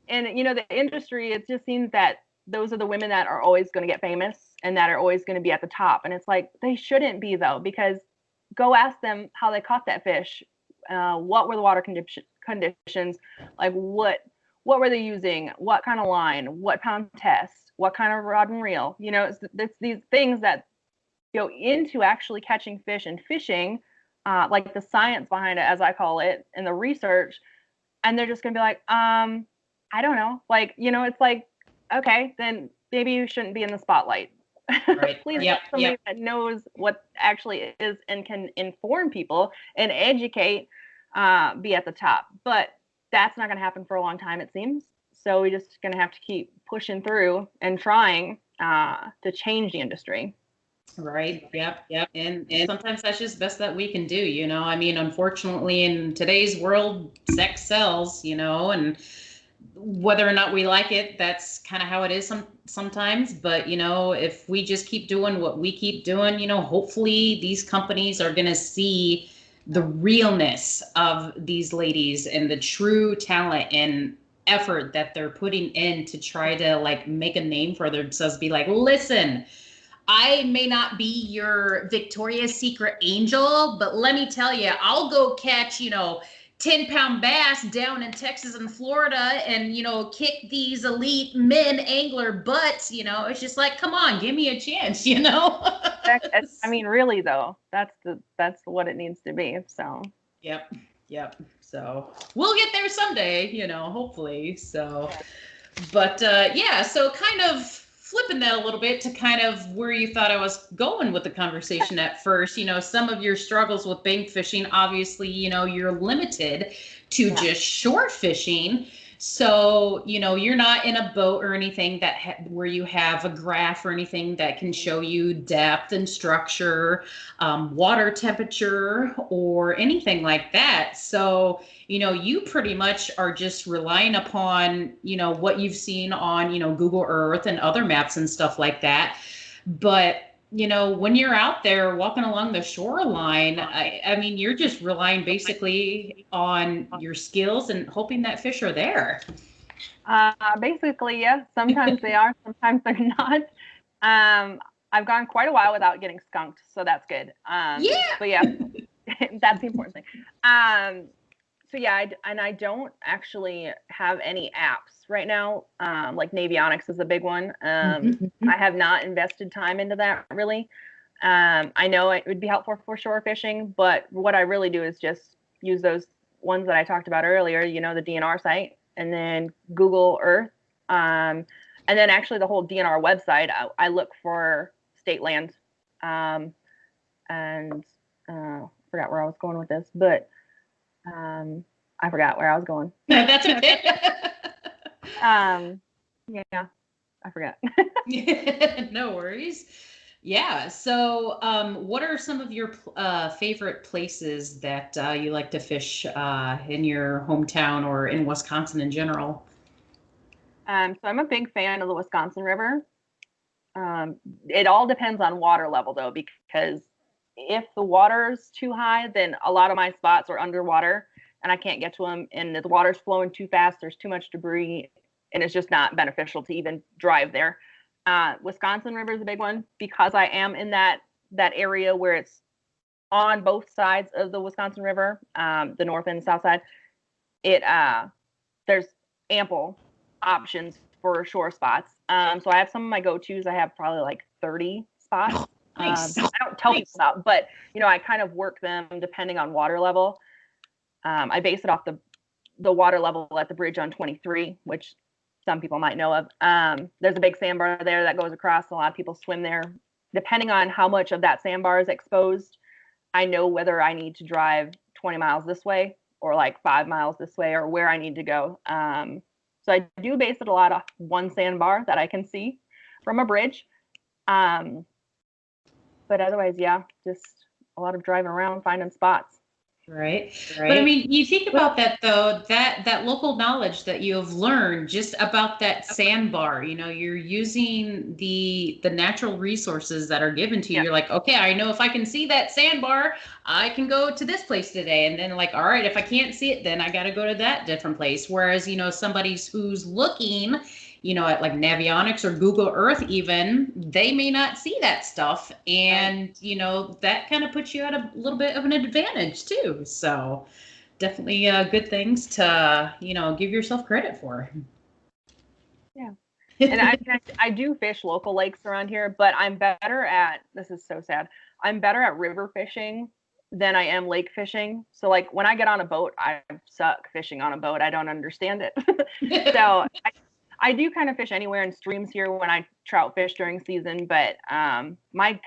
B: and the industry, it just seems that those are the women that are always going to get famous and that are always going to be at the top. And it's like, they shouldn't be, though, because go ask them how they caught that fish. What were the water conditions? Like, what were they using? What kind of line? What pound test? What kind of rod and reel? It's these things that go into actually catching fish and fishing, like the science behind it, as I call it, and the research. And they're just going to be like, I don't know. Like, it's like, okay, then maybe you shouldn't be in the spotlight. Right. Please get somebody that knows what actually is and can inform people and educate, be at the top. But that's not going to happen for a long time, it seems. So we're just going to have to keep pushing through and trying to change the industry.
A: Right. Yep. And sometimes that's just best that we can do, I mean, unfortunately, in today's world, sex sells, and whether or not we like it, that's kind of how it is sometimes. But, if we just keep doing what we keep doing, hopefully these companies are going to see the realness of these ladies and the true talent and effort that they're putting in to try to like make a name for themselves. Be like, listen, I may not be your Victoria's Secret angel, but let me tell you, I'll go catch, 10-pound bass down in Texas and Florida and, kick these elite men angler butts. It's just like, come on, give me a chance,
B: I mean, really though, that's what it needs to be. So.
A: Yep. So we'll get there someday, hopefully. So, but so kind of flipping that a little bit to kind of where you thought I was going with the conversation at first, some of your struggles with bank fishing, obviously, you're limited to just shore fishing. So, you're not in a boat or anything where you have a graph or anything that can show you depth and structure, water temperature, or anything like that. So, you pretty much are just relying upon, what you've seen on, Google Earth and other maps and stuff like that. But when you're out there walking along the shoreline, I mean, you're just relying basically on your skills and hoping that fish are there.
B: Basically, yes. Sometimes they are, sometimes they're not. I've gone quite a while without getting skunked, so that's good. But yeah, that's the important thing. So yeah, I don't actually have any apps right now. Like Navionics is a big one. I have not invested time into that really. I know it would be helpful for shore fishing, but what I really do is just use those ones that I talked about earlier, the DNR site, and then Google Earth. And then actually the whole DNR website, I look for state land. And forgot where I was going with this, but I forgot where I was going.
A: That's okay.
B: Yeah, I forgot.
A: No worries. Yeah. So, what are some of your favorite places that you like to fish in your hometown or in Wisconsin in general?
B: So I'm a big fan of the Wisconsin River. It all depends on water level though, because if the water's too high, then a lot of my spots are underwater and I can't get to them, and the water's flowing too fast, there's too much debris, and it's just not beneficial to even drive there. Wisconsin River is a big one because I am in that area where it's on both sides of the Wisconsin River, the north and south side. There's ample options for shore spots. So I have some of my go-tos. I have probably like 30 spots.
A: Nice.
B: I don't tell people about, but I kind of work them depending on water level. I base it off the water level at the bridge on 23, which some people might know of. There's a big sandbar there that goes across. A lot of people swim there. Depending on how much of that sandbar is exposed, I know whether I need to drive 20 miles this way or like 5 miles this way or where I need to go. So I do base it a lot off one sandbar that I can see from a bridge. But otherwise, yeah, just a lot of driving around, finding spots.
A: Right. But I mean, you think about that though, that local knowledge that you have learned just about that sandbar, you're using the natural resources that are given to you. Yeah. You're like, okay, I know if I can see that sandbar, I can go to this place today. And then like, all right, if I can't see it, then I got to go to that different place. Whereas, somebody who's looking, at like Navionics or Google Earth even, they may not see that stuff. And, that kind of puts you at a little bit of an advantage too. So definitely good things to, give yourself credit for.
B: Yeah. And I do fish local lakes around here, but I'm better at, this is so sad, I'm better at river fishing than I am lake fishing. So like when I get on a boat, I suck fishing on a boat. I don't understand it. So I do kind of fish anywhere in streams here when I trout fish during season, but my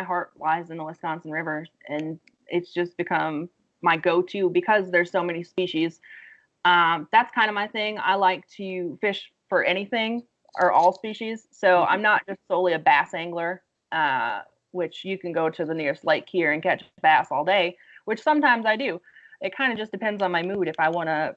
B: heart lies in the Wisconsin River, and it's just become my go-to because there's so many species. That's kind of my thing. I like to fish for anything or all species. So I'm not just solely a bass angler, which you can go to the nearest lake here and catch bass all day, which sometimes I do. It kind of just depends on my mood. If I want to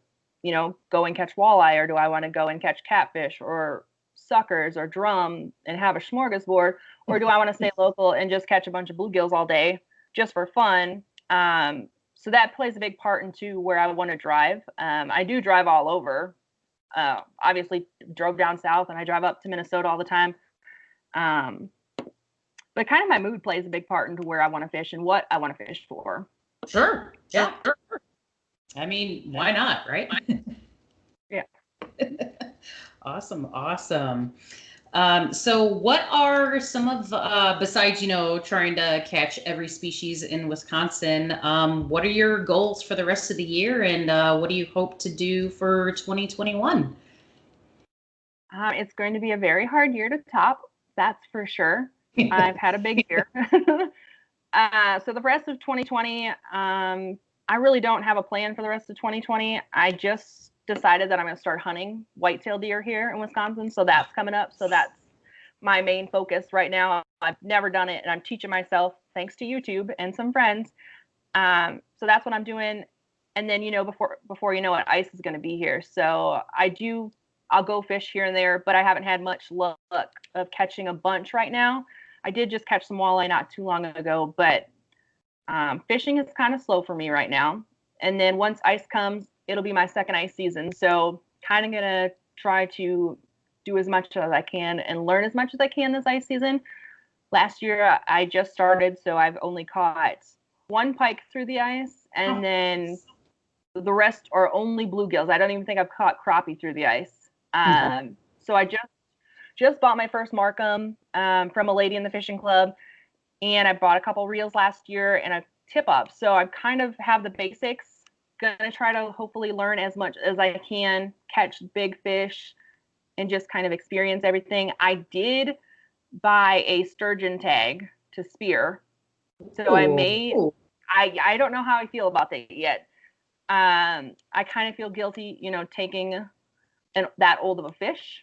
B: go and catch walleye, or do I want to go and catch catfish or suckers or drum and have a smorgasbord, or do I want to stay local and just catch a bunch of bluegills all day just for fun? So that plays a big part into where I want to drive. I do drive all over. Obviously drove down south, and I drive up to Minnesota all the time. But kind of my mood plays a big part into where I want to fish and what I want to fish for.
A: Sure. Yeah. Sure. I mean, why not, right?
B: Yeah.
A: Awesome. So what are some of, besides, trying to catch every species in Wisconsin, what are your goals for the rest of the year, and what do you hope to do for 2021?
B: It's going to be a very hard year to top, that's for sure. I've had a big year. So the rest of 2020, I really don't have a plan for the rest of 2020. I just decided that I'm going to start hunting whitetail deer here in Wisconsin. So that's coming up. So that's my main focus right now. I've never done it, and I'm teaching myself thanks to YouTube and some friends. So that's what I'm doing. And then, before you know it, ice is going to be here. So I'll go fish here and there, but I haven't had much luck of catching a bunch right now. I did just catch some walleye not too long ago, but fishing is kind of slow for me right now. And then once ice comes, it'll be my second ice season. So kind of going to try to do as much as I can and learn as much as I can this ice season. Last year, I just started, so I've only caught one pike through the ice, and then the rest are only bluegills. I don't even think I've caught crappie through the ice. So I just bought my first Markham from a lady in the fishing club, and I bought a couple reels last year and a tip up. So I kind of have the basics. Gonna try to hopefully learn as much as I can, catch big fish, and just kind of experience everything. I did buy a sturgeon tag to spear, so I don't know how I feel about that yet. I kind of feel guilty, taking that old of a fish,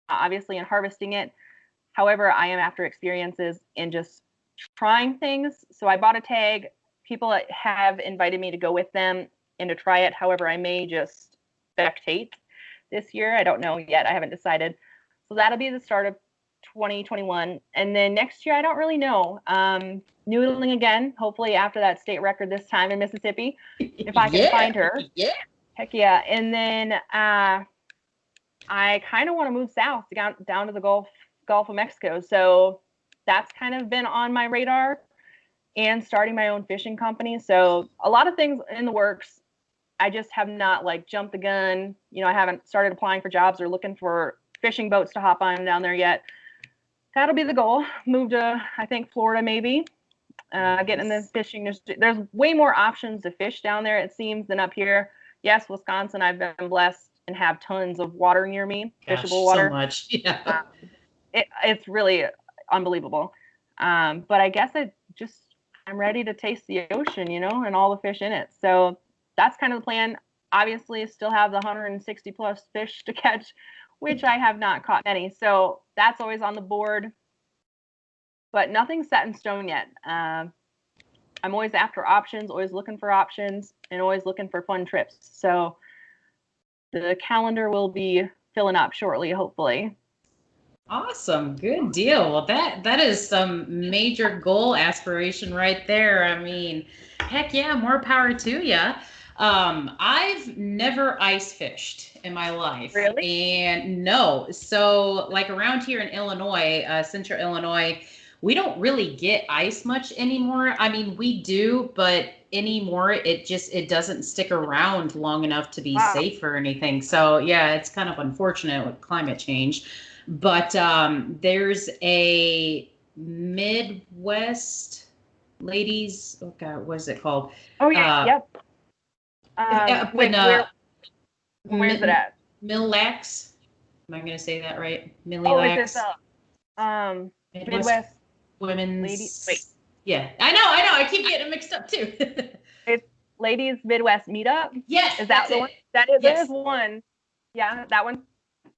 B: obviously, and harvesting it. However, I am after experiences and just trying things. So I bought a tag. People have invited me to go with them and to try it. However, I may just spectate this year. I don't know yet. I haven't decided. So that'll be the start of 2021. And then next year, I don't really know. Noodling again, hopefully after that state record this time in Mississippi, if I can find her.
A: Yeah.
B: Heck yeah. And then I kind of want to move south down to the Gulf of Mexico. So that's kind of been on my radar, and starting my own fishing company. So a lot of things in the works. I just have not jumped the gun. I haven't started applying for jobs or looking for fishing boats to hop on down there yet. That'll be the goal. Move to, I think, Florida maybe. Get in the fishing. There's way more options to fish down there, it seems, than up here. Yes, Wisconsin, I've been blessed and have tons of water near me, fishable water.
A: So much. Yeah.
B: It's really unbelievable. But I guess I'm ready to taste the ocean, and all the fish in it. So that's kind of the plan. Obviously, still have the 160 plus fish to catch, which I have not caught many. So that's always on the board, but nothing's set in stone yet. I'm always after options, always looking for options, and always looking for fun trips. So the calendar will be filling up shortly, hopefully.
A: Awesome. Good deal. Well, that is some major goal aspiration right there. I mean, heck yeah, more power to you. I've never ice fished in my life.
B: Really?
A: And no. So around here in Illinois, central Illinois, we don't really get ice much anymore. I mean, we do, but anymore it doesn't stick around long enough to be safe or anything. So yeah, it's kind of unfortunate with climate change. But there's a Midwest ladies. Oh God, what is it called?
B: Oh yeah, yep. Where's it at?
A: Mille Lacs. Am I going to say that right? Mille Lacs.
B: Midwest
A: Women's.
B: Ladies. Wait.
A: Yeah, I know. I keep getting it mixed up too.
B: It's Ladies Midwest Meetup.
A: Yes,
B: is that the one? That is one. Yeah, that one.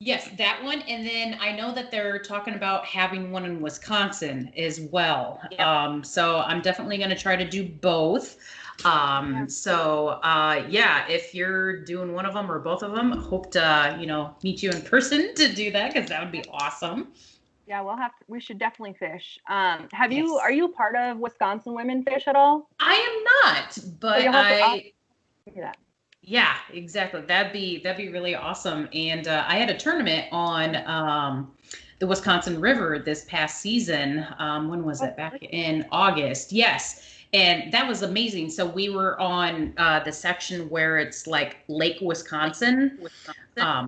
A: Yes, that one. And then I know that they're talking about having one in Wisconsin as well. Yep. So I'm definitely going to try to do both. Yeah, if you're doing one of them or both of them, hope to, meet you in person to do that, because that would be awesome.
B: Yeah, we should definitely fish. Are
A: Yes.
B: you part of Wisconsin Women Fish at all?
A: I am not,
B: So
A: but
B: I'll do that.
A: yeah, exactly. That'd be really awesome. And I had a tournament on the Wisconsin River this past season. When was it? Back in August. Yes. And that was amazing. So we were on the section where it's like Lake Wisconsin.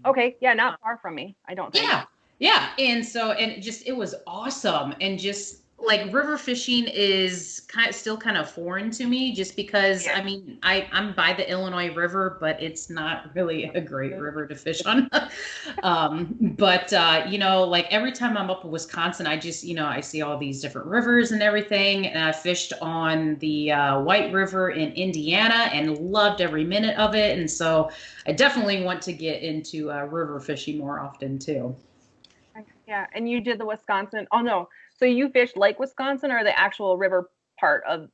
B: Okay, yeah, not far from me, I don't think.
A: Yeah, yeah. And it was awesome. And just like river fishing is still kind of foreign to me, just because
B: Yeah.
A: I mean I'm by the Illinois River, but it's not really a great river to fish on. But like every time I'm up in Wisconsin, I just I see all these different rivers and everything. And I fished on the White River in Indiana and loved every minute of it. And so I definitely want to get into river fishing more often too.
B: Yeah, and you did the Wisconsin. Oh no, so you fished Lake Wisconsin or the actual river part of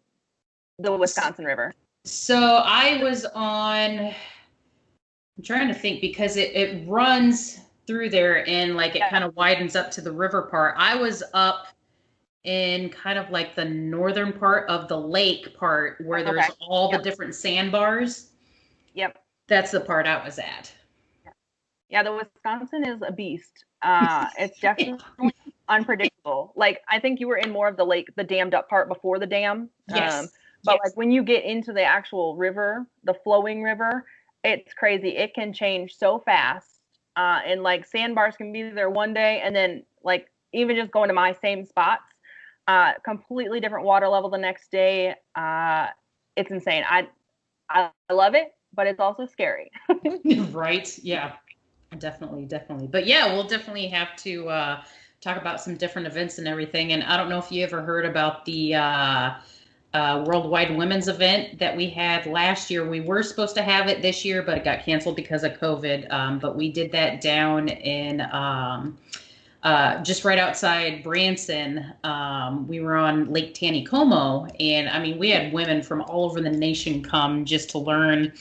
B: the Wisconsin River?
A: So I was on, I'm trying to think, because it runs through there and like it kind of widens up to the river part. I was up in kind of like the northern part of the lake part where there's all the different sandbars.
B: Yep.
A: That's the part I was at.
B: Yeah, the Wisconsin is a beast. It's definitely unpredictable. Like I think you were in more of the lake, the dammed up part before the dam.
A: Yes.
B: But like when you get into the actual river, the flowing river, it's crazy. It can change so fast. And like sandbars can be there one day, and then like even just going to my same spots, completely different water level the next day. It's insane. I love it, but it's also scary.
A: Right. Yeah. Definitely, definitely. But yeah, we'll definitely have to talk about some different events and everything. And I don't know if you ever heard about the Worldwide Women's event that we had last year. We were supposed to have it this year, but it got canceled because of COVID. But we did that down in just right outside Branson. We were on Lake Taneycomo, and I mean, we had women from all over the nation come just to learn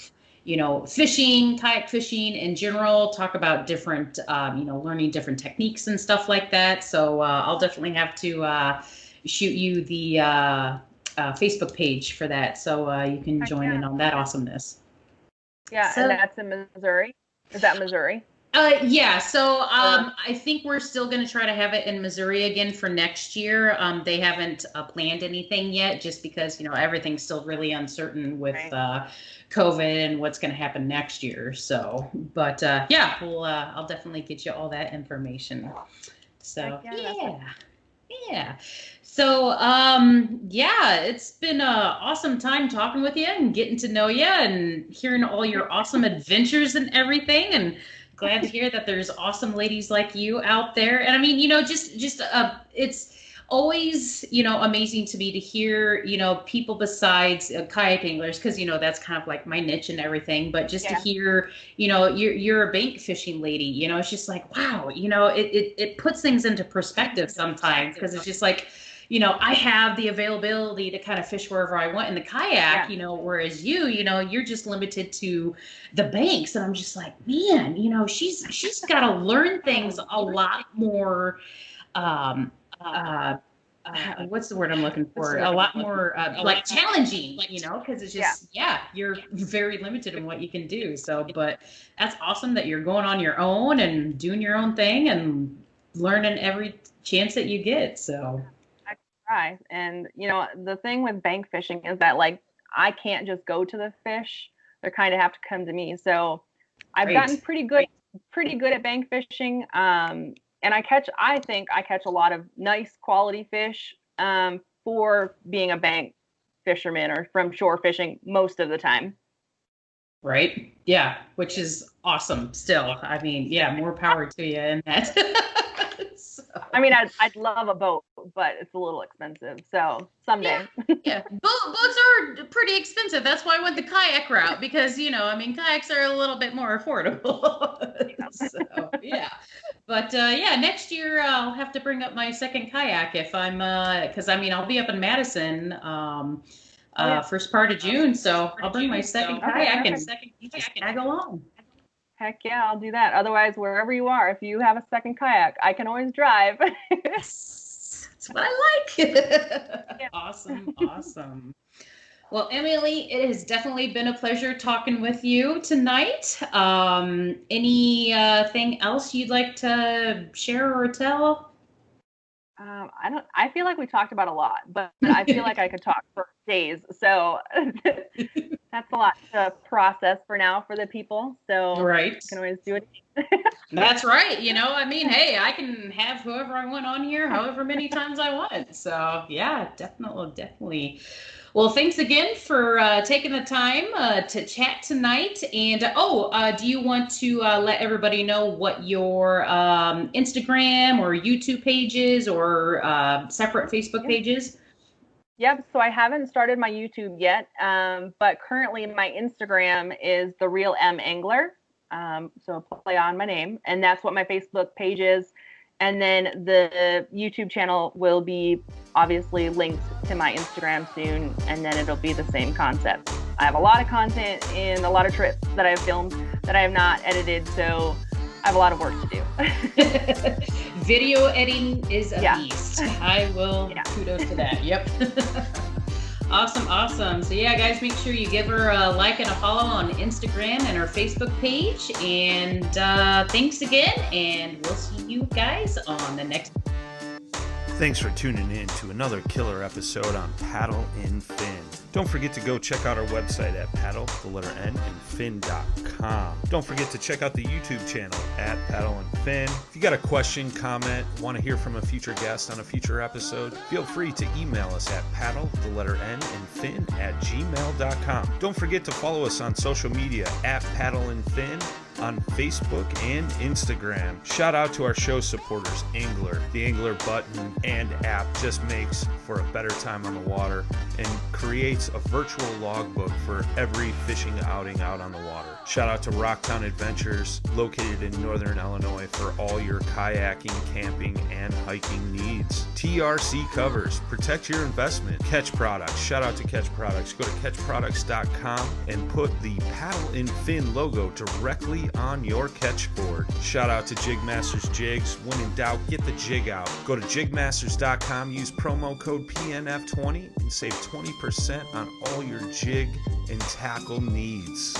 A: fishing, kayak fishing in general, talk about different, learning different techniques and stuff like that. So I'll definitely have to shoot you the Facebook page for that, so you can join in on that awesomeness.
B: Yeah, so, and that's in Missouri. Is that Missouri?
A: Yeah, so I think we're still going to try to have it in Missouri again for next year. They haven't planned anything yet, just because everything's still really uncertain with COVID and what's going to happen next year. So, but yeah, I'll definitely get you all that information. So yeah. So yeah, it's been an awesome time talking with you and getting to know you and hearing all your awesome adventures and everything. And glad to hear that there's awesome ladies like you out there. And I mean, it's always, amazing to me to hear, people besides kayak anglers, because, that's kind of like my niche and everything. But just to hear, you're a bank fishing lady, it's just like, wow, it puts things into perspective sometimes, because it's just like, I have the availability to kind of fish wherever I want in the kayak, whereas you're just limited to the banks. And I'm just like, man, she's got to learn things a lot more. What's the word I'm looking for? A lot more like challenging, because it's just, you're very limited in what you can do. So, but that's awesome that you're going on your own and doing your own thing and learning every chance that you get. So.
B: And the thing with bank fishing is that like I can't just go to the fish; they kind of have to come to me. So I've gotten pretty good at bank fishing. And I think I catch a lot of nice quality fish for being a bank fisherman or from shore fishing most of the time.
A: Right? Yeah, which is awesome. Still, I mean, yeah, more power to you in that. So.
B: I mean, I'd love a boat, but it's a little expensive. So someday.
A: Yeah. Boats are pretty expensive. That's why I went the kayak route, because, kayaks are a little bit more affordable. So, yeah. But, next year I'll have to bring up my second kayak if I'm, because, I'll be up in Madison first part of June. So I'll bring my second kayak and tag along.
B: Heck yeah, I'll do that. Otherwise, wherever you are, if you have a second kayak, I can always drive.
A: That's what I like. Awesome. Well, Emily, it has definitely been a pleasure talking with you tonight. Anything else you'd like to share or tell?
B: I feel like we talked about a lot, but I feel like I could talk for days. So that's a lot to process for now for the people. So
A: right.
B: I can always do it.
A: That's right. Hey, I can have whoever I want on here, however many times I want. So yeah, definitely. Well, thanks again for taking the time to chat tonight. And do you want to let everybody know what your Instagram or YouTube pages or separate Facebook pages?
B: Yep. So I haven't started my YouTube yet, but currently my Instagram is The Real M Angler. So play on my name, and that's what my Facebook page is. And then the YouTube channel will be obviously linked to my Instagram soon, and then it'll be the same concept. I have a lot of content and a lot of trips that I've filmed that I have not edited, so I have a lot of work to do.
A: Video editing is a beast. I will kudos to that. Yep. Awesome. So yeah, guys, make sure you give her a like and a follow on Instagram and her Facebook page. And thanks again, and we'll see you guys on the next.
C: Thanks for tuning in to another killer episode on Paddle and Fin. Don't forget to go check out our website at paddle_and_fin.com. Don't forget to check out the YouTube channel at Paddle and Fin. If you got a question, comment, want to hear from a future guest on a future episode, feel free to email us at paddle_and_fin@gmail.com. Don't forget to follow us on social media at Paddle and Fin on Facebook and Instagram. Shout out to our show supporters, Angler. The Angler button and app just makes for a better time on the water and creates a virtual logbook for every fishing outing out on the water. Shout out to Rocktown Adventures, located in Northern Illinois, for all your kayaking, camping, and hiking needs. TRC Covers, protect your investment. Ketch Products, shout out to Ketch Products. Go to ketchproducts.com and put the Paddle and Fin logo directly on your catch board. Shout out to JigMasters Jigs. When in doubt, get the jig out. Go to JigMasters.com, use promo code PNF20 and save 20% on all your jig and tackle needs.